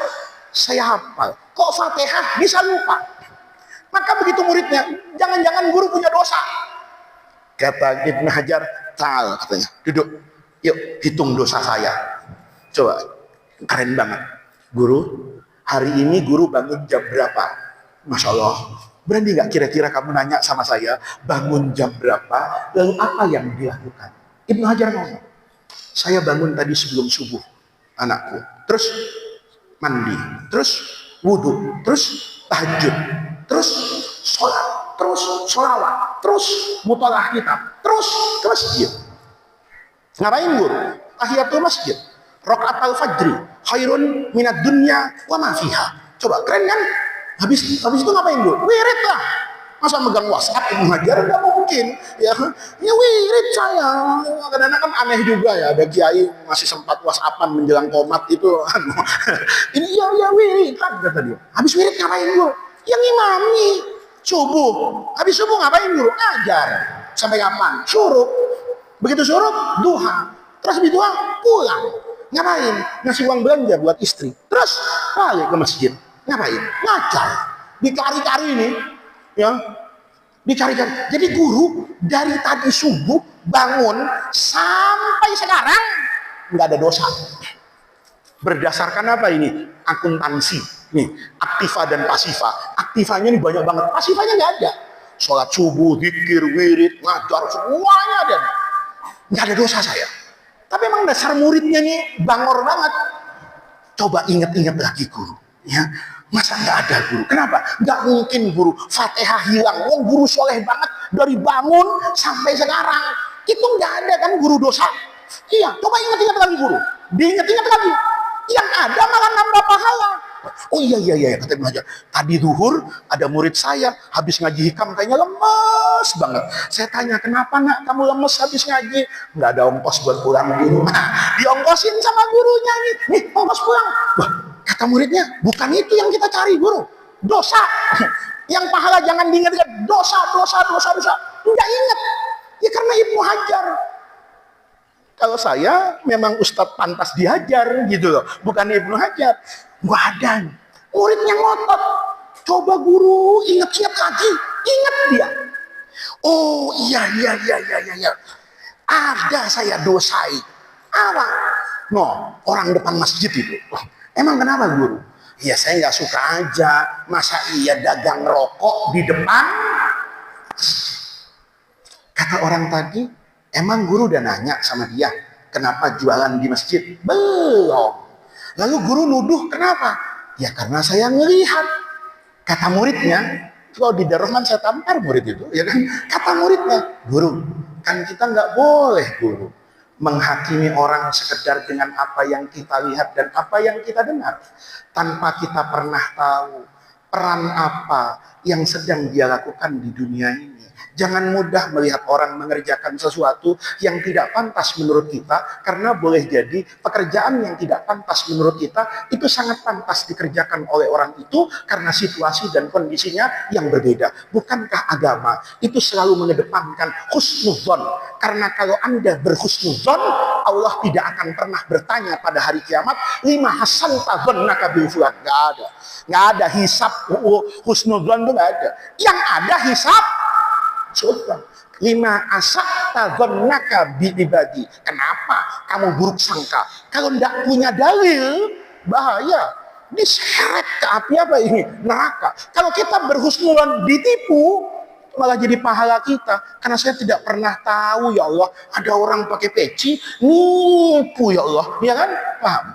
Saya hafal. Kok Fatihah bisa lupa? Maka begitu muridnya, jangan-jangan guru punya dosa. Kata Ibnu Hajar, ta'al katanya, duduk. Yuk hitung dosa saya. Coba, keren banget. Guru, hari ini guru bangun jam berapa? Masya Allah. Berani gak kira-kira kamu nanya sama saya, bangun jam berapa? Lalu apa yang dilakukan? Ibnu Hajar ngomong, saya bangun tadi sebelum subuh, anakku. Terus mandi, terus wudhu, terus tahajud, terus sholat, terus sholawat, terus mutalaah kitab, terus ke masjid. Ngapain guru? Tahiyatul masjid, rakaat al-fajri, khairun minad dunya wa ma fiha. Coba keren kan? Habis itu ngapain guru? Wirid lah. Masa megang WhatsApp Ibnu Hajar? Nggak mungkin. Ya wirid saya. Kadang-kadang kan aneh juga ya. Ada kiai masih sempat WhatsAppan menjelang qomat itu. Ini ya wirid kan kata dia. Habis wirid ngapain guru? Yang imami. Subuh. Habis subuh ngapain guru? Ngajar. Sampai kapan? Suruh. Begitu suruh, duha. Terus habis duha, pulang. Ngapain? Ngasih uang belanja buat istri. Terus balik ke masjid. Ngapain? Ngajar. Dicari-cari nih. Ya. Dicari-cari. Jadi guru dari tadi subuh bangun sampai sekarang nggak ada dosa. Berdasarkan apa ini? Akuntansi. Nih, aktiva dan pasifa. Aktivanya ini banyak banget. Pasifanya nggak ada. Sholat subuh, zikir, wirid, ngajar, semuanya ada. Nggak ada dosa saya. Tapi emang dasar muridnya nih bangor banget. Coba ingat-ingat lagi guru. Ya, masa nggak ada guru? Kenapa? Nggak mungkin guru. Fatihah hilang. Oh, guru soleh banget dari bangun sampai sekarang. Itu nggak ada kan guru dosa? Iya, coba ingat-ingat lagi guru. Diingat-ingat lagi. Yang ada malah nambah pahala. Oh iya, kata Ibnu Hajar. Tadi zuhur ada murid saya habis ngaji hikam kayaknya lemes banget. Saya tanya, kenapa nak kamu lemes habis ngaji? Nggak ada ongkos buat pulang guru. Diongkosin sama gurunya nih ongkos pulang. Wah, kata muridnya, bukan itu yang kita cari guru. Dosa. Yang pahala jangan diingat-ingat. Dosa. Nggak ingat. Ya karena Ibnu Hajar. Kalau saya memang Ustadz pantas dihajar gitu loh. Bukan Ibnu Hajar. Nggak ada. Muridnya ngotot. Coba guru ingat-ingat lagi. Ingat dia. Oh iya. Ada saya dosai. Apa? No, orang depan masjid itu. Emang kenapa guru? Ya saya nggak suka aja. Masa iya dagang rokok di depan? Kata orang tadi, emang guru udah nanya sama dia, kenapa jualan di masjid? Belum. Lalu guru nuduh, kenapa? Ya karena saya ngelihat. Kata muridnya, kalau di Darusman saya tampar murid itu, ya kan? Kata muridnya, guru, kan kita nggak boleh guru menghakimi orang sekedar dengan apa yang kita lihat dan apa yang kita dengar, tanpa kita pernah tahu peran apa yang sedang dia lakukan di dunia ini. Jangan mudah melihat orang mengerjakan sesuatu yang tidak pantas menurut kita, karena boleh jadi pekerjaan yang tidak pantas menurut kita itu sangat pantas dikerjakan oleh orang itu karena situasi dan kondisinya yang berbeda. Bukankah agama itu selalu mengedepankan husnuzon? Karena kalau Anda berhusnuzon, Allah tidak akan pernah bertanya pada hari kiamat, lima hasan tadzonnaka bil fulan. Nggak ada hisab husnuzon, itu nggak ada. Yang ada hisab surga. Lima asakta dzannaka bi ibadi. Kenapa kamu buruk sangka? Kalau tidak punya dalil, bahaya. Diseret ke api apa ini? Neraka. Kalau kita berhusnuzon ditipu, malah jadi pahala kita. Karena saya tidak pernah tahu, ya Allah, ada orang pakai peci nipu, ya Allah. Ya kan? Paham?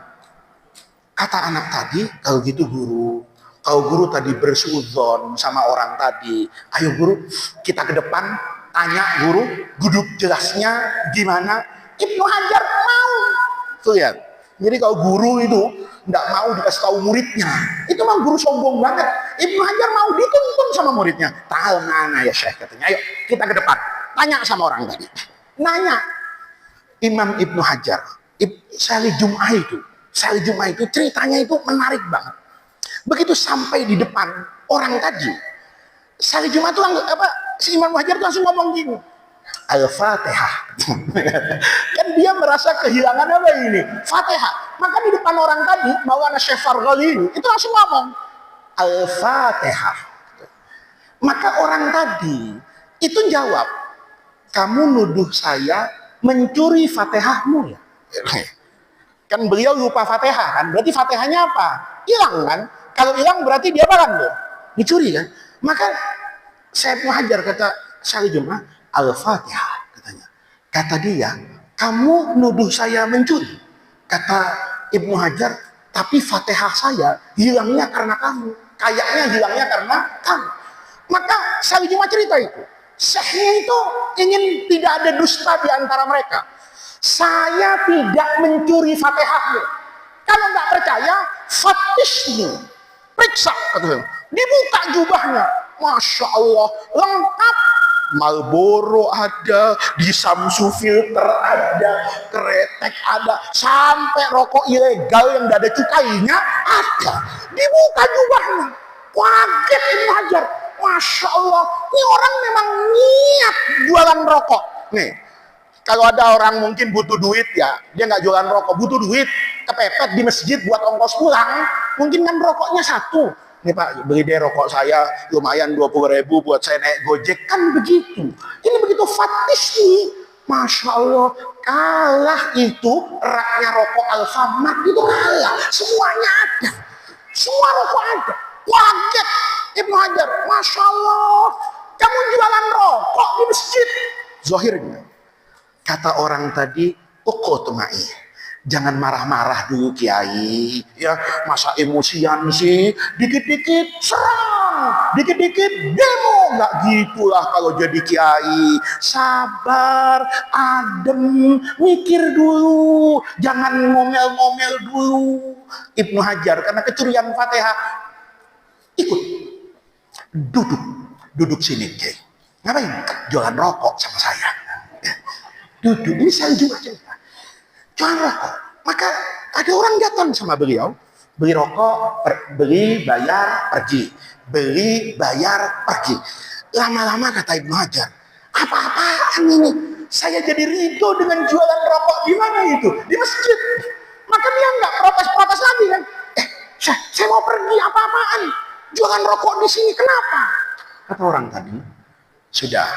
Kata anak tadi, kalau gitu guru, kalau guru tadi bersuudzon sama orang tadi, ayo guru kita ke depan, tanya guru, duduk jelasnya gimana. Ibnu Hajar mau. Tuh ya. Jadi kalau guru itu tidak mau dikasih tahu muridnya, itu mah guru sombong banget. Ibnu Hajar mau dituntun sama muridnya. Tahu mana ya Syekh, katanya. Ayo kita ke depan, tanya sama orang tadi. Nanya. Imam Ibnu Hajar, Salih Jum'ah itu ceritanya itu menarik banget. Begitu sampai di depan orang tadi, Salih Jum'ah itu si Imam Hajar itu langsung ngomong gini, Al-Fatihah. Kan dia merasa kehilangan apa ini? Fatihah. Maka di depan orang tadi, Maulana Syekh Farghali ini, itu langsung ngomong Al-Fatihah. Maka orang tadi itu jawab, kamu nuduh saya mencuri Fatihahmu ya? Kan beliau lupa Fatihah kan? Berarti Fatihahnya apa? Hilang kan? Kalau hilang berarti dia apa kan? Dicuri kan? Maka saya Hajar kata Salih Jum'ah, Al-Fatihah katanya. Kata dia, kamu nuduh saya mencuri. Kata Ibnu Hajar, tapi Fatihah saya hilangnya karena kamu. Kayaknya hilangnya karena kamu. Maka Salih Jum'ah cerita itu. Syekhnya itu ingin tidak ada dusta di antara mereka. Saya tidak mencuri Fatihahmu. Kalau nggak percaya, fatishni. Periksa, katanya. Dibuka jubahnya. Masya Allah, lengkap. Marlboro ada, di Samsu filter ada, kretek ada, sampai rokok ilegal yang nggak ada cukainya ada. Dibuka jubahnya. Kaget Ibnu Hajar. Masya Allah, ini orang memang niat jualan rokok. Nih, kalau ada orang mungkin butuh duit ya, dia nggak jualan rokok, butuh duit, kepepet di masjid buat ongkos pulang, mungkin kan rokoknya satu. Nih Pak, beli deh rokok saya, lumayan 20.000 buat saya naik Gojek, kan begitu. Ini begitu fatis nih. Masya Allah, kalah itu raknya rokok Alfamart itu kalah. Semuanya ada. Semua rokok ada. Kaget Ibnu Hajar. Masya Allah, kamu jualan rokok di masjid. Zahirnya, kata orang tadi, uqotumai. Jangan marah-marah dulu Kiai, ya masa emosian sih, dikit-dikit serang, dikit-dikit demo, nggak gitulah kalau jadi Kiai. Sabar, adem, mikir dulu, jangan ngomel-ngomel dulu. Ibnu Hajar karena kecurian Fatihah ikut duduk sini Kiai. Ngapain? Jualan rokok sama saya. Duduk, ini saya juga cerita. Jualan rokok. Maka ada orang datang sama beliau, beli rokok, beli, bayar, pergi. Beli, bayar, pergi. Lama-lama kata Ibnu Hajar, apa-apaan ini? Saya jadi ridho dengan jualan rokok. Di mana itu? Di masjid. Maka dia nggak protes-protes lagi kan. Saya mau pergi, apa-apaan? Jualan rokok di sini, kenapa? Kata orang tadi, sudah.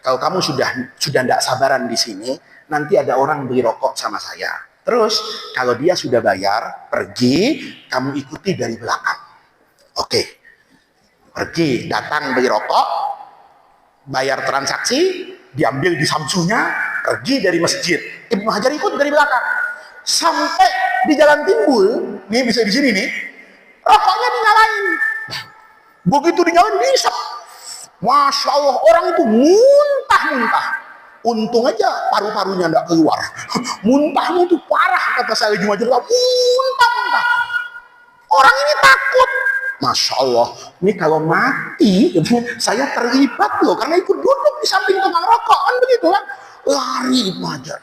Kalau kamu sudah tidak sabaran di sini, nanti ada orang beli rokok sama saya. Terus kalau dia sudah bayar, pergi, kamu ikuti dari belakang. Oke. Pergi, datang beli rokok, bayar transaksi, diambil di samsunya, pergi dari masjid. Ibnu Hajar ikut dari belakang. Sampai di Jalan Timbul, nih bisa di sini nih, rokoknya dinyalain. Begitu dinyalain, diisap. Masya Allah, orang itu muntah-muntah. Untung aja paru-parunya enggak keluar. Muntahnya itu parah, kata saya Jumat Jumat. Muntah-muntah. Orang ini takut. Masya Allah, ini kalau mati, saya terlibat loh, karena ikut duduk di samping tukang rokok, kan begitu kan? Lari Ibnu Hajar.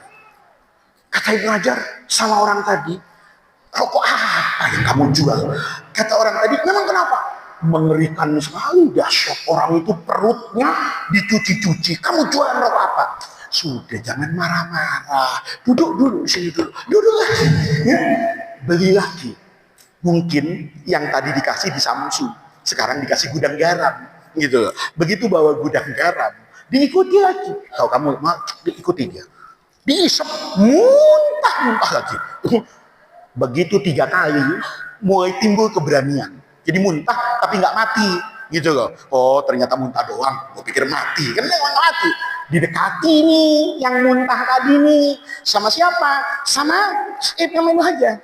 Kata Ibnu Hajar sama orang tadi, rokok apa yang kamu jual? Kata orang tadi, memang kenapa? Mengerikan sekali, dahsyat. Orang itu perutnya dicuci-cuci. Kamu jualan rokok apa? Sudah, jangan marah-marah. Duduk dulu di sini dulu. Duduk lagi. Ya. Beli lagi. Mungkin yang tadi dikasih di Samsu, sekarang dikasih gudang garam. Gitu. Begitu bawa gudang garam, diikuti lagi. Kalau kamu mau, diikuti dia. Diisap, muntah-muntah lagi. Begitu 3 kali, mulai timbul keberanian. Jadi muntah tapi nggak mati gitu loh. Oh ternyata muntah doang, gue pikir mati, kan memang mati. Didekati nih yang muntah tadi nih, sama siapa? Sama Ibnu Hajar.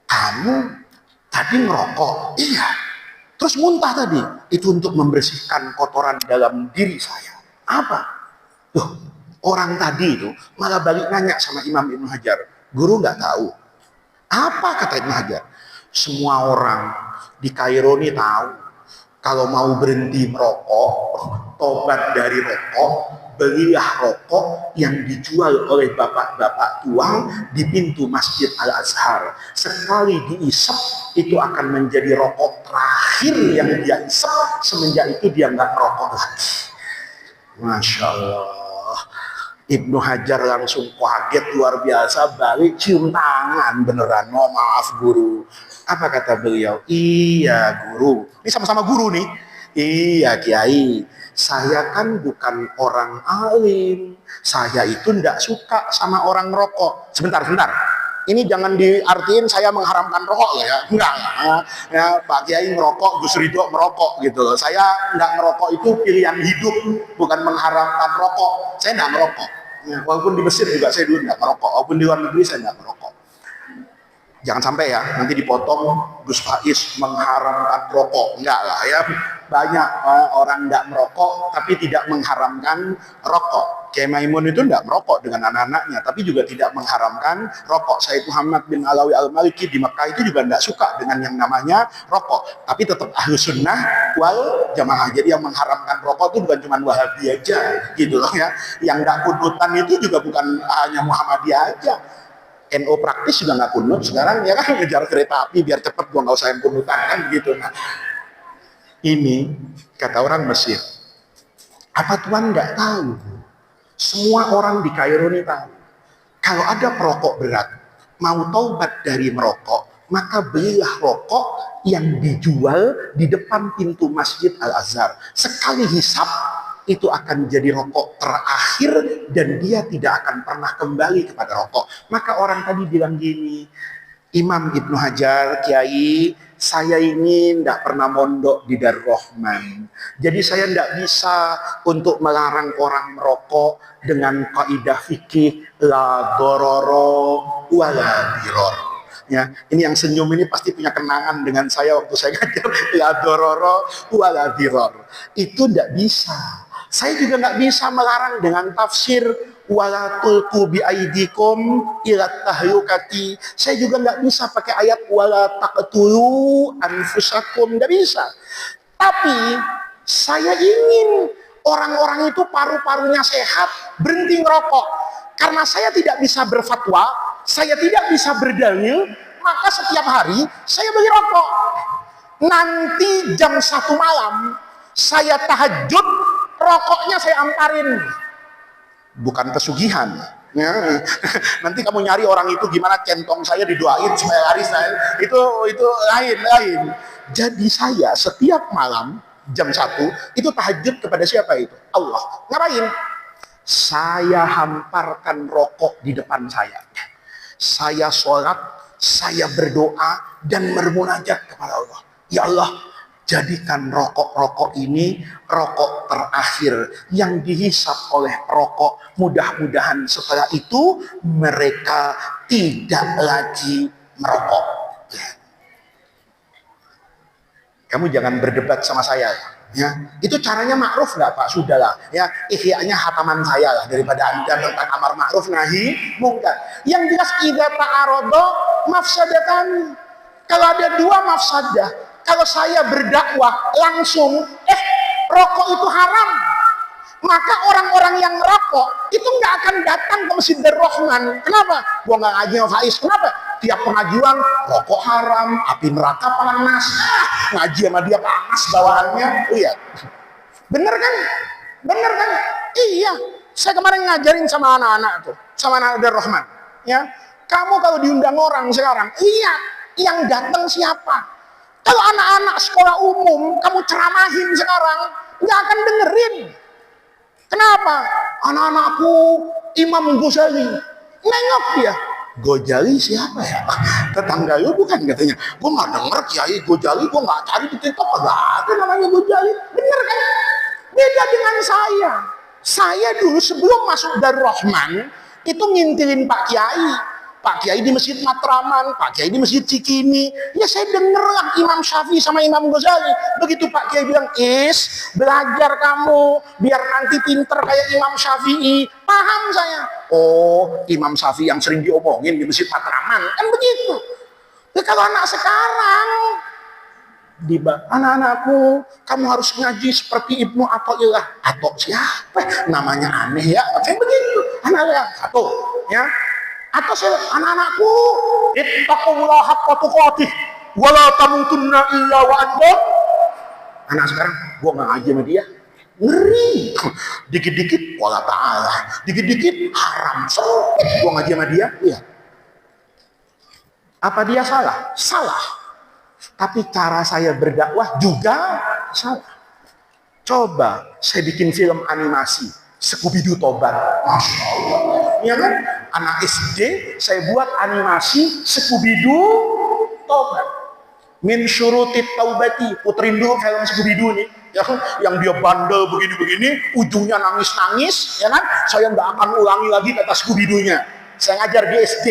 Kamu tadi ngerokok? Iya. Terus muntah tadi, itu untuk membersihkan kotoran dalam diri saya. Apa? Tuh, orang tadi itu malah balik nanya sama Imam Ibnu Hajar, guru nggak tahu. Apa kata Ibnu Hajar? Semua orang di Kairo ini tahu, kalau mau berhenti merokok, tobat dari rokok, belilah rokok yang dijual oleh bapak-bapak tuang di pintu Masjid Al-Azhar. Sekali diisap, itu akan menjadi rokok terakhir yang dia isap. Semenjak itu dia nggak merokok lagi. Masya Allah. Ibnu Hajar langsung kaget luar biasa, balik cium tangan beneran. Oh maaf guru. Apa kata beliau? Iya guru. Ini sama-sama guru nih. Iya Kiai. Saya kan bukan orang alim. Saya itu tidak suka sama orang rokok. Sebentar. Ini jangan diartiin saya mengharamkan rokok ya. Enggak. Ya, Pak Kiai merokok, Gus Ridho merokok gitu loh. Saya enggak merokok itu pilihan hidup, bukan mengharamkan rokok. Saya enggak merokok. Ya, walaupun di Mesir juga saya dulu enggak merokok. Walaupun di luar negeri saya enggak merokok. Jangan sampai ya, nanti dipotong Gus Faiz mengharamkan rokok. Enggak lah ya. Banyak orang enggak merokok tapi tidak mengharamkan rokok. Kiai Maimun itu tidak merokok dengan anak-anaknya, tapi juga tidak mengharamkan rokok. Sayyid Muhammad bin Alawi Al-Maliki di Mekah itu juga tidak suka dengan yang namanya rokok, tapi tetap Ahlus Sunnah wal Jamaah. Jadi yang mengharamkan rokok itu bukan cuma Wahabi aja, gitu loh ya. Yang tidak kunutan itu juga bukan hanya Muhammadiyah aja. NO praktis juga nggak kunut sekarang ya kan, ngejar kereta api biar cepat, gua nggak usah yang kunutan kan gitu. Nah, ini Kata orang Mesir, apa Tuhan nggak tahu? Semua orang di Kairo ini tahu. Kalau ada perokok berat, mau taubat dari merokok, maka belilah rokok yang dijual di depan pintu Masjid Al-Azhar. Sekali hisap, itu akan jadi rokok terakhir dan dia tidak akan pernah kembali kepada rokok. Maka orang tadi bilang gini, Imam Ibnu Hajar, Kiai, saya ini tidak pernah mondok di Darul Rahman. Jadi saya tidak bisa untuk melarang orang merokok dengan kaidah fikih la dororo wala diror. Ya, ini yang senyum ini pasti punya kenangan dengan saya waktu saya ngajar la dororo wala diror. Itu tidak bisa. Saya juga nggak bisa melarang dengan tafsir wala tulqu bi aidikum ila tahlukati. Saya juga nggak bisa pakai ayat wala taqtulu anfusakum, nggak bisa. Tapi saya ingin orang-orang itu paru-parunya sehat, berhenti ngerokok. Karena saya tidak bisa berfatwa, saya tidak bisa berdalil, maka setiap hari saya beli rokok. Nanti jam 1 malam saya tahajud, rokoknya saya amparin. Bukan pesugihan. Ya. Nanti kamu nyari orang itu gimana centong saya didoain supaya laris, itu lain. Jadi saya setiap malam jam 1 itu tahajud kepada siapa itu? Allah. Ngapain? Saya hamparkan rokok di depan saya. Saya sholat, saya berdoa dan bermunajat kepada Allah. Ya Allah, jadikan rokok-rokok ini rokok terakhir yang dihisap oleh perokok. Mudah-mudahan setelah itu mereka tidak lagi merokok. Kamu jangan berdebat sama saya. Ya, itu caranya ma'ruf nggak Pak? Sudahlah. Ya, ihya'nya hataman saya lah daripada Anda tentang amar ma'ruf nahi mungkar. Yang jelas idza ta'arada mafsadatan. Kalau ada dua mafsadah, kalau saya berdakwah langsung, rokok itu haram, maka orang-orang yang merokok itu nggak akan datang ke Masjid Darul Rahman. Kenapa? Gua nggak ngaji sama Faiz. Kenapa? Tiap pengajian rokok haram, api neraka panas. Ngaji sama dia panas bawaannya. Iya, bener kan? Bener kan? Iya. Saya kemarin ngajarin sama anak-anak tuh, sama anak Darul Rahman. Ya, kamu kalau diundang orang sekarang, lihat yang datang siapa. Kalau anak-anak sekolah umum kamu ceramahin sekarang, nggak akan dengerin. Kenapa? Anak-anakku Imam Ghazali, nengok dia. Ghazali siapa ya? Tetangga lu bukan katanya. Gue nggak denger Kiai Ghazali, gue nggak cari di TikTok, nggak ada namanya Ghazali. Bener kan? Beda dengan saya. Saya dulu sebelum masuk Darul Rahman itu ngintilin Pak Kiai. Pak Kiai di Masjid Matraman, Pak Kiai di Masjid Cikini. Ya saya dengerlah Imam Syafi'i sama Imam Ghazali. Begitu Pak Kiai bilang, belajar kamu biar nanti pinter kayak Imam Syafi'i. Paham saya. Oh, Imam Syafi'i yang sering diomongin di Masjid Matraman. Kan begitu. Ya, kalau anak sekarang, anak-anakku, kamu harus ngaji seperti Ibnu Athaillah. Atau siapa? Namanya aneh ya. Kayak begitu. Anak-anak atau ya. Atau anak-anakku, ittaqullaha haqqa tuqatih wa la tamutunna illa wa antum. Anak sekarang, gua nggak ngaji sama dia, ngeri. Dikit-dikit wala ta'ala, dikit-dikit haram, sempit gua ngaji sama dia. Iya. Apa dia salah? Salah. Tapi cara saya berdakwah juga salah. Coba saya bikin film animasi Scooby-Doo Tobat, Masya Allah. Ya kan? Anak SD saya buat animasi Scooby-Doo Tobat. Min syurutit taubati, puterin dulu film Scooby-Doo nih, ya kan? Yang dia bandel begini-begini, ujungnya nangis-nangis, ya kan? Saya nggak akan ulangi lagi kata Scooby-Doo-nya. Saya ngajar di SD.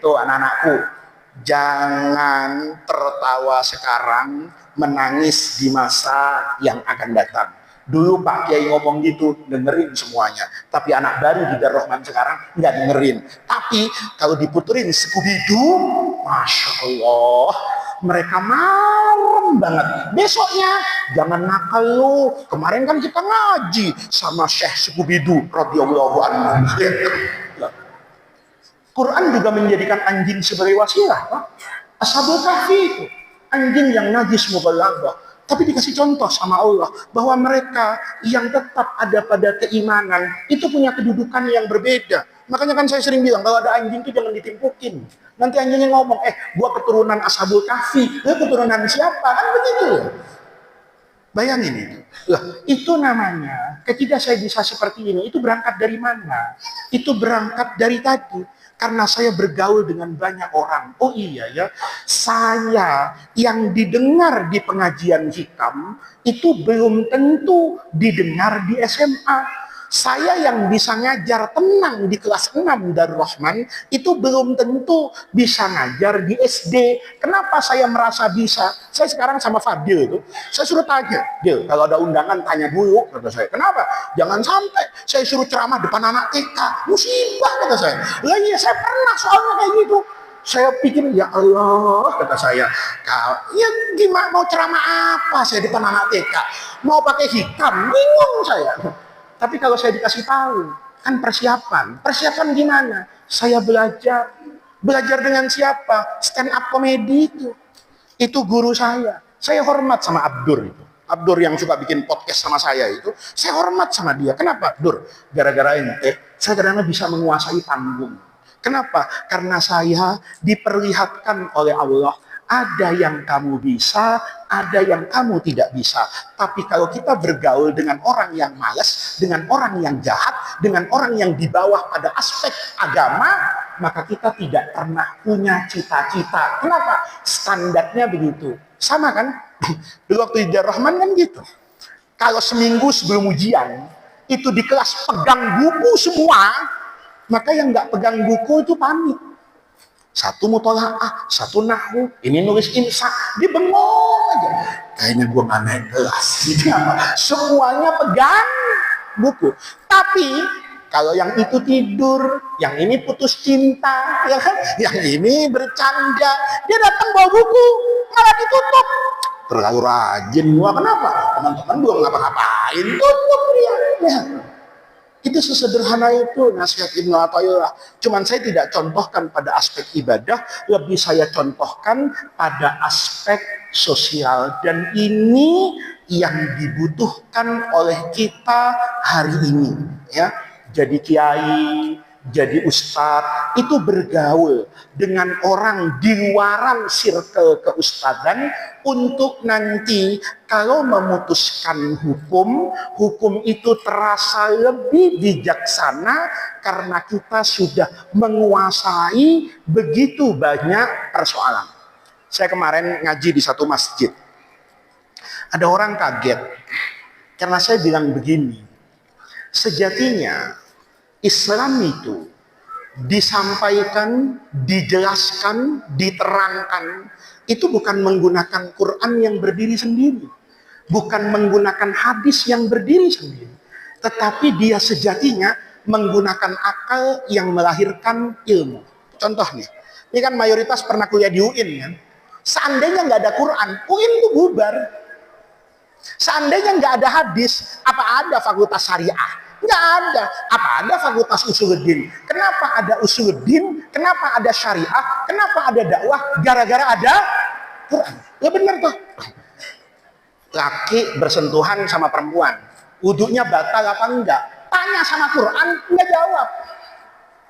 Tuh anak-anakku, jangan tertawa sekarang, menangis di masa yang akan datang. Dulu Pak Kiai ngomong gitu, dengerin semuanya. Tapi anak baru di Darul Rahman sekarang nggak dengerin. Tapi kalau diputerin Scooby-Doo, Masya Allah, mereka marem banget. Besoknya, jangan nakal lu. Kemarin kan kita ngaji sama Syekh Scooby-Doo radhiyallahu anhu. Quran juga menjadikan anjing sebagai wasilah. Ashabul Kahfi itu anjing yang najis mughalladhah. Tapi dikasih contoh sama Allah bahwa mereka yang tetap ada pada keimanan itu punya kedudukan yang berbeda. Makanya kan saya sering bilang kalau ada anjing itu jangan ditimpukin. Nanti anjingnya ngomong, gua keturunan Ashabul Kahfi, lu keturunan siapa? Kan begitu. Bayangin itu. Lah, itu namanya ketika saya bisa seperti ini, itu berangkat dari mana? Itu berangkat dari tadi. Karena saya bergaul dengan banyak orang. Oh iya ya, saya yang didengar di pengajian hikam itu belum tentu didengar di SMA. Saya yang bisa ngajar tenang di kelas 6 Darul Rahman itu belum tentu bisa ngajar di SD. Kenapa saya merasa bisa? Saya sekarang sama Fadil itu, saya suruh tanya, Dil, kalau ada undangan tanya dulu, kata saya. Kenapa? Jangan sampai saya suruh ceramah depan anak TK, musibah, kata saya. Lah iya, saya pernah soalnya kayak gitu. Saya pikir, ya Allah, kata saya, ya gimana mau ceramah apa saya depan anak TK? Mau pakai hikam? Bingung saya. Tapi kalau saya dikasih tahu, kan persiapan. Persiapan gimana? Saya belajar. Belajar dengan siapa? Stand up comedy itu. Itu guru saya. Saya hormat sama Abdur itu. Abdur yang suka bikin podcast sama saya itu. Saya hormat sama dia. Kenapa? Dur, gara-gara ente, saya kadang-kadang bisa menguasai panggung. Kenapa? Karena saya diperlihatkan oleh Allah. Ada yang kamu bisa, ada yang kamu tidak bisa. Tapi kalau kita bergaul dengan orang yang malas, dengan orang yang jahat, dengan orang yang di bawah pada aspek agama, maka kita tidak pernah punya cita-cita. Kenapa? Standarnya begitu. Sama kan? Dulu waktu di Darul Rahman kan gitu. Kalau seminggu sebelum ujian, itu di kelas pegang buku semua, maka yang nggak pegang buku itu panik. Satu mutolaah, satu nahwu, ini nulis imsak, dia bengong aja. Kayaknya gue nggak naik kelas. Gitu apa? Semuanya pegang buku. Tapi kalau yang itu tidur, yang ini putus cinta, ya kan? Yang ini bercanda, dia datang bawa buku, malah ditutup. Terlalu rajin gua, kenapa? Teman-teman gua ngapa-ngapain, tutup dia. Ya. Itu sesederhana itu nasihat Ibnu Athaillah. Cuman saya tidak contohkan pada aspek ibadah, lebih saya contohkan pada aspek sosial. Dan ini yang dibutuhkan oleh kita hari ini. Ya, jadi kiai, jadi ustadz, itu bergaul dengan orang di luaran circle keustadan untuk nanti kalau memutuskan hukum, hukum itu terasa lebih bijaksana karena kita sudah menguasai begitu banyak persoalan. Saya kemarin ngaji di satu masjid. Ada orang kaget karena saya bilang begini, sejatinya Islam itu disampaikan, dijelaskan, diterangkan itu bukan menggunakan Quran yang berdiri sendiri, bukan menggunakan hadis yang berdiri sendiri, tetapi dia sejatinya menggunakan akal yang melahirkan ilmu. Contoh nih, ini kan mayoritas pernah kuliah di UIN kan. Seandainya nggak ada Quran, UIN itu bubar. Seandainya nggak ada hadis, apa ada fakultas syariah? Nggak ada. Apa ada fakultas usuluddin? Kenapa ada usuluddin? Kenapa ada syariah? Kenapa ada dakwah? Gara-gara ada Quran. Ya benar tuh. Laki bersentuhan sama perempuan, wudunya batal apa enggak? Tanya sama Quran, nggak jawab.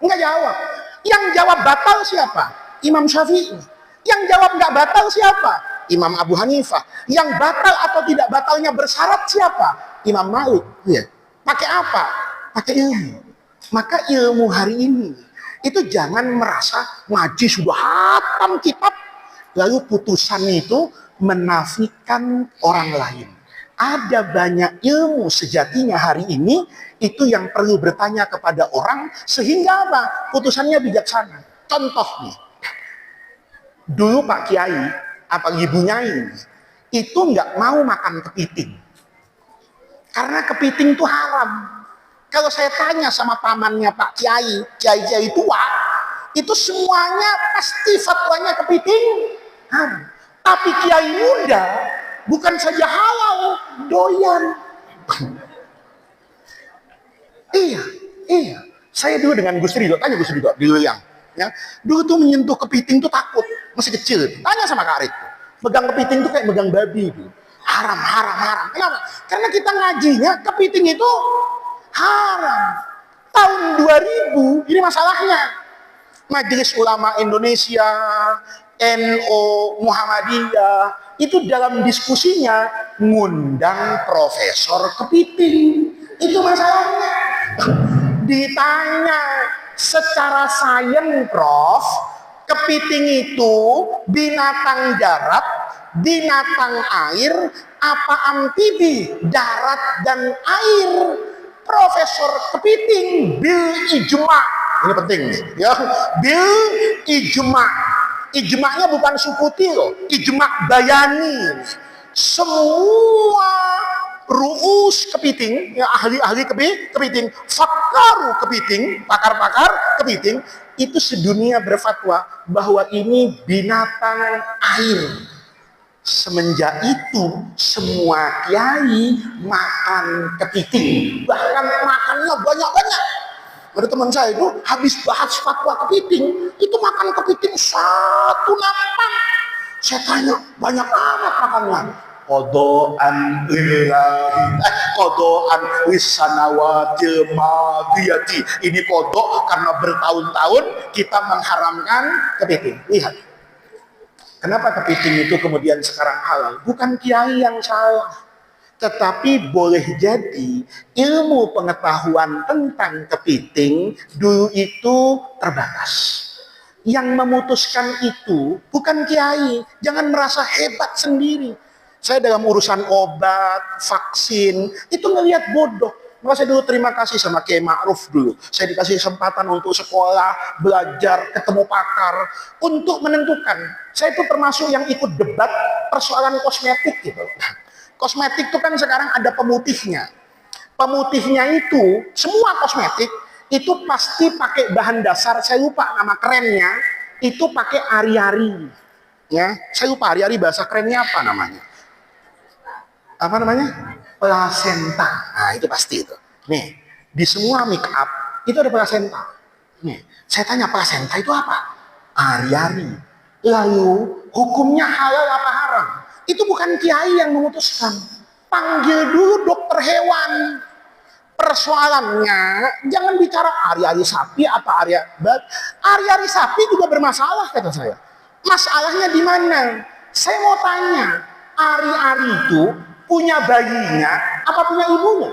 Nggak jawab. Yang jawab batal siapa? Imam Syafi'i. Yang jawab nggak batal siapa? Imam Abu Hanifah. Yang batal atau tidak batalnya bersyarat siapa? Imam Malik. Ya. Pakai apa? Pakai ilmu. Maka ilmu hari ini itu jangan merasa ngaji sudah hatam kitab lalu putusan itu menafikan orang lain. Ada banyak ilmu sejatinya hari ini itu yang perlu bertanya kepada orang sehingga apa? Putusannya bijaksana. Contoh nih. Dulu Pak Kiai apa Ibu Nyai itu nggak mau makan kepiting. Karena kepiting itu haram. Kalau saya tanya sama pamannya Pak Kiai, Kiai tua, itu semuanya pasti fatwanya kepiting haram. Tapi Kiai muda bukan saja halal, doyan. Iya. Saya dulu dengan Gus Ridho, tanya Gus Ridho dulu yang, ya, dulu tuh menyentuh kepiting tuh takut, masih kecil. Tanya sama Kak Arit, megang kepiting tuh kayak megang babi. Gitu. Haram, haram, haram. Kenapa? Karena kita ngajinya kepiting itu haram. Tahun 2000, ini masalahnya. Majelis Ulama Indonesia, NU, Muhammadiyah, itu dalam diskusinya ngundang Profesor Kepiting. Itu masalahnya. Ditanya secara sains, Prof, kepiting itu binatang darat, binatang air, apa amfibi, darat dan air? Profesor Kepiting bil ijma, ini penting nih, ya, bil ijma. Ijma'nya bukan Sukuti loh, ijma bayani. Semua ru'us kepiting, ya, ahli-ahli kepiting, fakaru kepiting, pakar-pakar kepiting, itu sedunia berfatwa bahwa ini binatang air. Semenjak itu semua kiai makan kepiting, bahkan makannya banyak-banyak. Ada teman saya itu habis bahas fatwa kepiting, itu makan kepiting satu nampan. Saya tanya, banyak amat makannya. Kodoan ilahi, kodoan wisanawatil madiyati. Ini kodok karena bertahun-tahun kita mengharamkan kepiting. Lihat. Kenapa kepiting itu kemudian sekarang halal? Bukan kiai yang salah, tetapi boleh jadi ilmu pengetahuan tentang kepiting dulu itu terbatas. Yang memutuskan itu bukan kiai. Jangan merasa hebat sendiri. Saya dalam urusan obat, vaksin, itu ngelihat bodoh. Maka saya dulu terima kasih sama Kiai Ma'ruf dulu. Saya dikasih kesempatan untuk sekolah, belajar, ketemu pakar, untuk menentukan. Saya itu termasuk yang ikut debat persoalan kosmetik gitu. Kosmetik itu kan sekarang ada pemutihnya. Pemutihnya itu, semua kosmetik, itu pasti pakai bahan dasar, saya lupa nama kerennya, itu pakai ari-ari. Ya, saya lupa ari-ari bahasa kerennya apa namanya. Apa namanya? Plasenta. Nah, itu pasti itu. Nih, di semua make up itu ada plasenta. Nih, saya tanya plasenta itu apa? Ari-ari. Lalu hukumnya halal apa haram? Itu bukan kiai yang memutuskan. Panggil dulu dokter hewan. Persoalannya jangan bicara ari-ari sapi apa ari-ari sapi juga bermasalah kata saya. Masalahnya di mana? Saya mau tanya, ari-ari itu punya bayinya apa punya ibunya?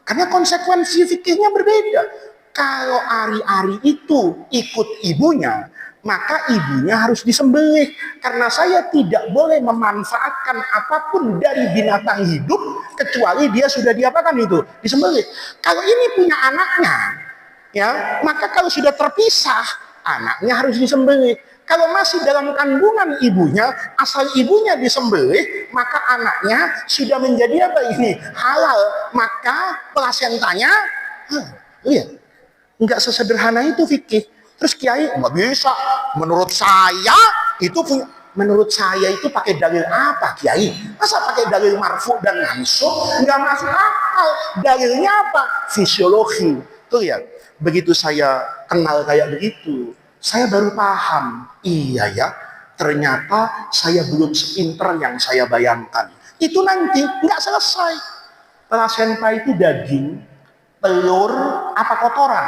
Karena konsekuensi fikihnya berbeda. Kalau ari-ari itu ikut ibunya, maka ibunya harus disembelih. Karena saya tidak boleh memanfaatkan apapun dari binatang hidup kecuali dia sudah diapakan itu, disembelih. Kalau ini punya anaknya, ya, maka kalau sudah terpisah, anaknya harus disembelih. Kalau masih dalam kandungan ibunya, asal ibunya disembelih, maka anaknya sudah menjadi apa ini? Halal. Maka plasentanya, lihat, nggak sesederhana itu fikih. Terus kiai nggak bisa. Menurut saya itu punya. Menurut saya itu pakai dalil apa kiai? Masa pakai dalil marfu dan mansukh? Nggak masuk akal. Dalilnya apa? Fisiologi. Tuh ya. Begitu saya kenal kayak begitu, saya baru paham, iya ya, ternyata saya belum sepinter yang saya bayangkan. Itu nanti nggak selesai. Plasenta itu daging, telur, apa kotoran?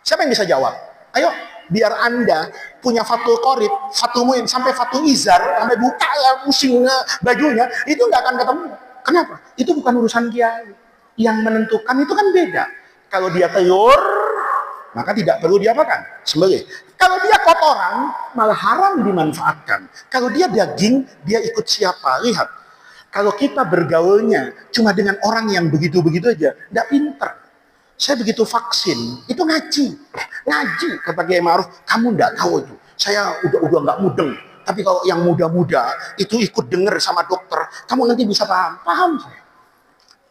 Siapa yang bisa jawab? Ayo, biar Anda punya fatul qorib, fatul muin, sampai fatul izar, sampai buka ya pusing bajunya, itu nggak akan ketemu. Kenapa? Itu bukan urusan kiai. Yang menentukan itu kan beda. Kalau dia telur, maka tidak perlu diapakan? Sembelih. Kalau dia kotoran, malah haram dimanfaatkan. Kalau dia daging, dia ikut siapa? Lihat. Kalau kita bergaulnya cuma dengan orang yang begitu-begitu aja, tidak pinter. Saya begitu vaksin, itu ngaji. Ngaji, kata Kiai Ma'ruf, kamu tidak tahu itu. Saya udah nggak mudeng. Tapi kalau yang muda-muda, itu ikut denger sama dokter, kamu nanti bisa paham. Paham saya.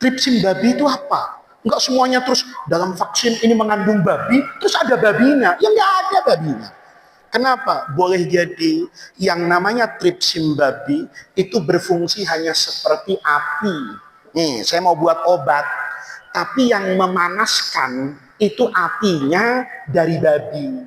Tripsin babi itu apa? Enggak semuanya terus dalam vaksin ini mengandung babi, terus ada babinya. Ya enggak ada babinya. Kenapa? Boleh jadi yang namanya tripsin babi itu berfungsi hanya seperti api. Nih, saya mau buat obat. Tapi yang memanaskan itu apinya dari babi.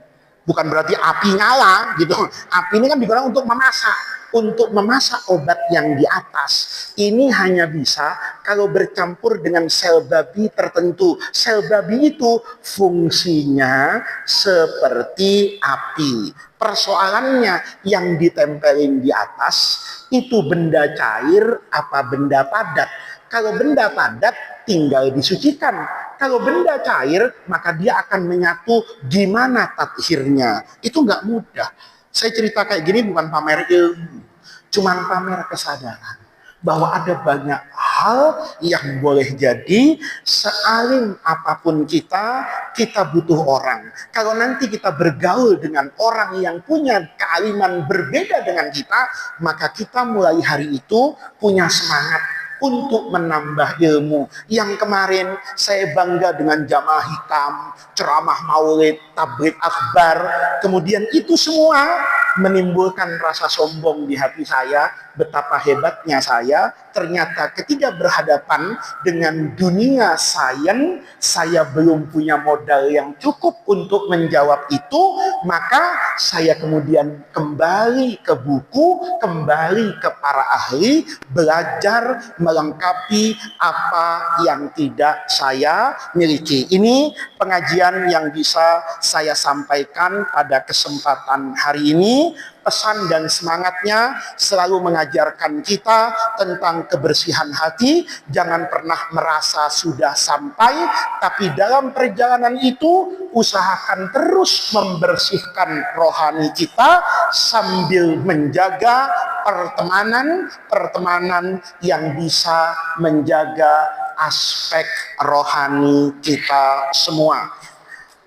Bukan berarti api nyala gitu. Api ini kan digunakan untuk memasak. Untuk memasak obat yang di atas. Ini hanya bisa kalau bercampur dengan sel babi tertentu. Sel babi itu fungsinya seperti api. Persoalannya yang ditempelin di atas itu benda cair apa benda padat. Kalau benda padat tinggal disucikan. Kalau benda cair maka dia akan menyatu. Gimana tathirnya? Itu nggak mudah. Saya cerita kayak gini bukan pamer ilmu, cuman pamer kesadaran bahwa ada banyak hal yang boleh jadi sealim apapun kita butuh orang. Kalau nanti kita bergaul dengan orang yang punya kealiman berbeda dengan kita, maka kita mulai hari itu punya semangat untuk menambah ilmu. Yang kemarin saya bangga dengan jamaah hitam, ceramah maulid, tabligh akbar, kemudian itu semua menimbulkan rasa sombong di hati saya, betapa hebatnya saya. Ternyata ketika berhadapan dengan dunia sains, saya belum punya modal yang cukup untuk menjawab itu, maka saya kemudian kembali ke buku, kembali ke para ahli, belajar melengkapi apa yang tidak saya miliki. Ini pengajian yang bisa saya sampaikan pada kesempatan hari ini. Pesan dan semangatnya selalu mengajarkan kita tentang kebersihan hati. Jangan pernah merasa sudah sampai, tapi dalam perjalanan itu usahakan terus membersihkan rohani kita sambil menjaga pertemanan yang bisa menjaga aspek rohani kita semua.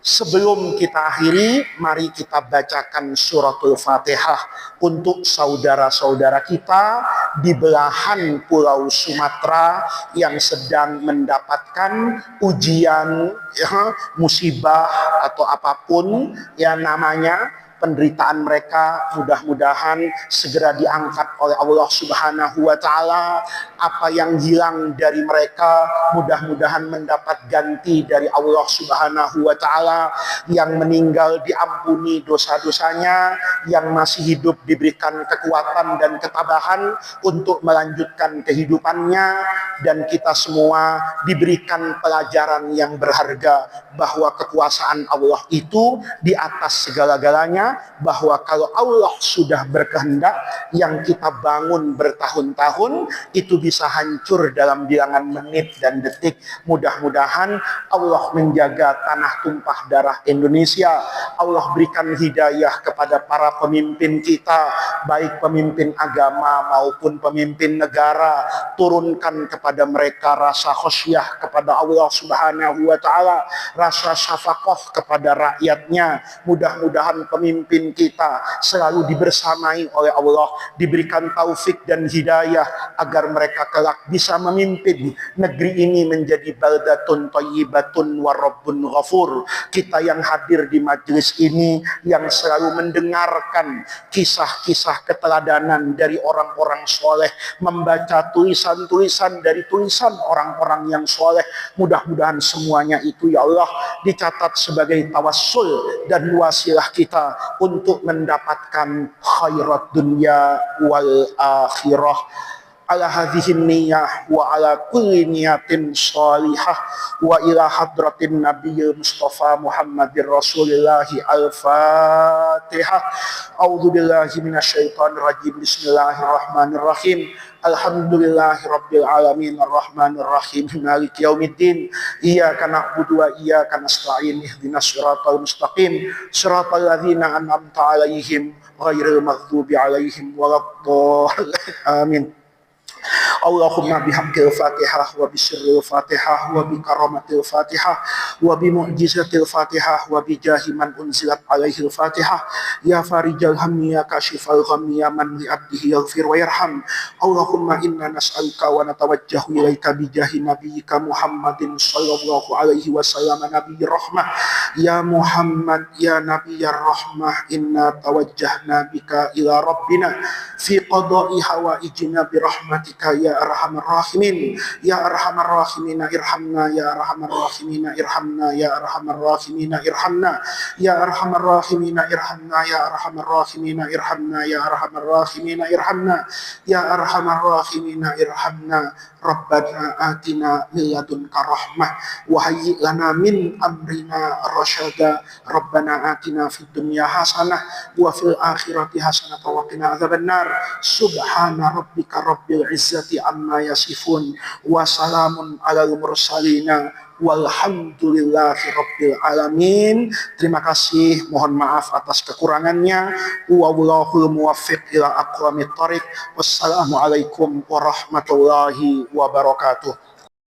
Sebelum kita akhiri, mari kita bacakan suratul Fatihah untuk saudara-saudara kita di belahan Pulau Sumatera yang sedang mendapatkan ujian, ya, musibah atau apapun ya namanya. Penderitaan mereka mudah-mudahan segera diangkat oleh Allah Subhanahu wa Ta'ala. Apa yang hilang dari mereka mudah-mudahan mendapat ganti dari Allah Subhanahu wa Ta'ala. Yang meninggal diampuni dosa-dosanya, yang masih hidup diberikan kekuatan dan ketabahan untuk melanjutkan kehidupannya, dan kita semua diberikan pelajaran yang berharga bahwa kekuasaan Allah itu di atas segala-galanya, bahwa kalau Allah sudah berkehendak, yang kita bangun bertahun-tahun itu bisa hancur dalam bilangan menit dan detik. Mudah-mudahan Allah menjaga tanah tumpah darah Indonesia. Allah berikan hidayah kepada para pemimpin kita, baik pemimpin agama maupun pemimpin negara. Turunkan kepada mereka rasa khosyah kepada Allah Subhanahu wa Ta'ala, rasa syafaqah kepada rakyatnya. Mudah-mudahan pemimpin kita selalu dibersamai oleh Allah, diberikan taufik dan hidayah agar mereka kelak bisa memimpin negeri ini menjadi baldatun thayyibatun wa rabbun ghafur. Kita yang hadir di majelis ini, yang selalu mendengarkan kisah-kisah keteladanan dari orang-orang soleh, membaca tulisan-tulisan dari tulisan orang-orang yang soleh, mudah-mudahan semuanya itu ya Allah dicatat sebagai tawassul dan wasilah kita untuk mendapatkan khairat dunia wal akhirah. Ala hadhihi niyyah wa ala kulli niyatin shalihah wa ila hadratin nabiyil mustafa Muhammadir Rasulillah. Al-Fatihah. A'udzu billahi minasyaitonir rajim. Bismillahirrahmanirrahim. Alhamdulillahi rabbil alamin arrahmanir rahim maliki yaumiddin iyyaka na'budu wa iyyaka nasta'in ihdinas siratal mustaqim siratal ladzina an'amta 'alaihim ghairil maghdubi 'alaihim waladdallin amin. Allahumma bihamdil Fatihah wa bisirril Fatihah wa bikaramatil Fatihah wa bimu'jizatil Fatihah wa bijahi man unzilat alaihil Fatihah ya farijal hammi ya kashifal ghammi ya man li'abdihi yaghfir wa yarham. Allahumma inna nas'aluka wa natawajjahu ilaika bijahi nabiyyika Muhammadin sallallahu alaihi wasallam nabiyyir rahmah. Ya Muhammad ya nabiyyar rahmah, inna tawajjahna bika ila rabbina fi qada'i hawaijina bi rahmatika ya ya arhamar rahimin ya arhamar rahimin irhamna ya arhamar rahimin irhamna ya arhamar rahimin irhamna ya arhamar rahimin irhamna ya arhamar rahimin irhamna ya arhamar rahimin irhamna ya arhamar rahimin irhamna Rabbana atina min ladunka rahmah wa hayyi lana min amrina rasyada Rabbana atina fid dunya hasanah wa fil akhirati hasanah wa qina adzabannar subhana rabbika rabbil izzati amma yasifun wa salamun alal mursalin walhamdulillahi rabbil alamin. Terima kasih, mohon maaf atas kekurangannya. Wallahul muwaffiq ila aqwamit thoriq. Wassalamualaikum warahmatullahi wabarakatuh.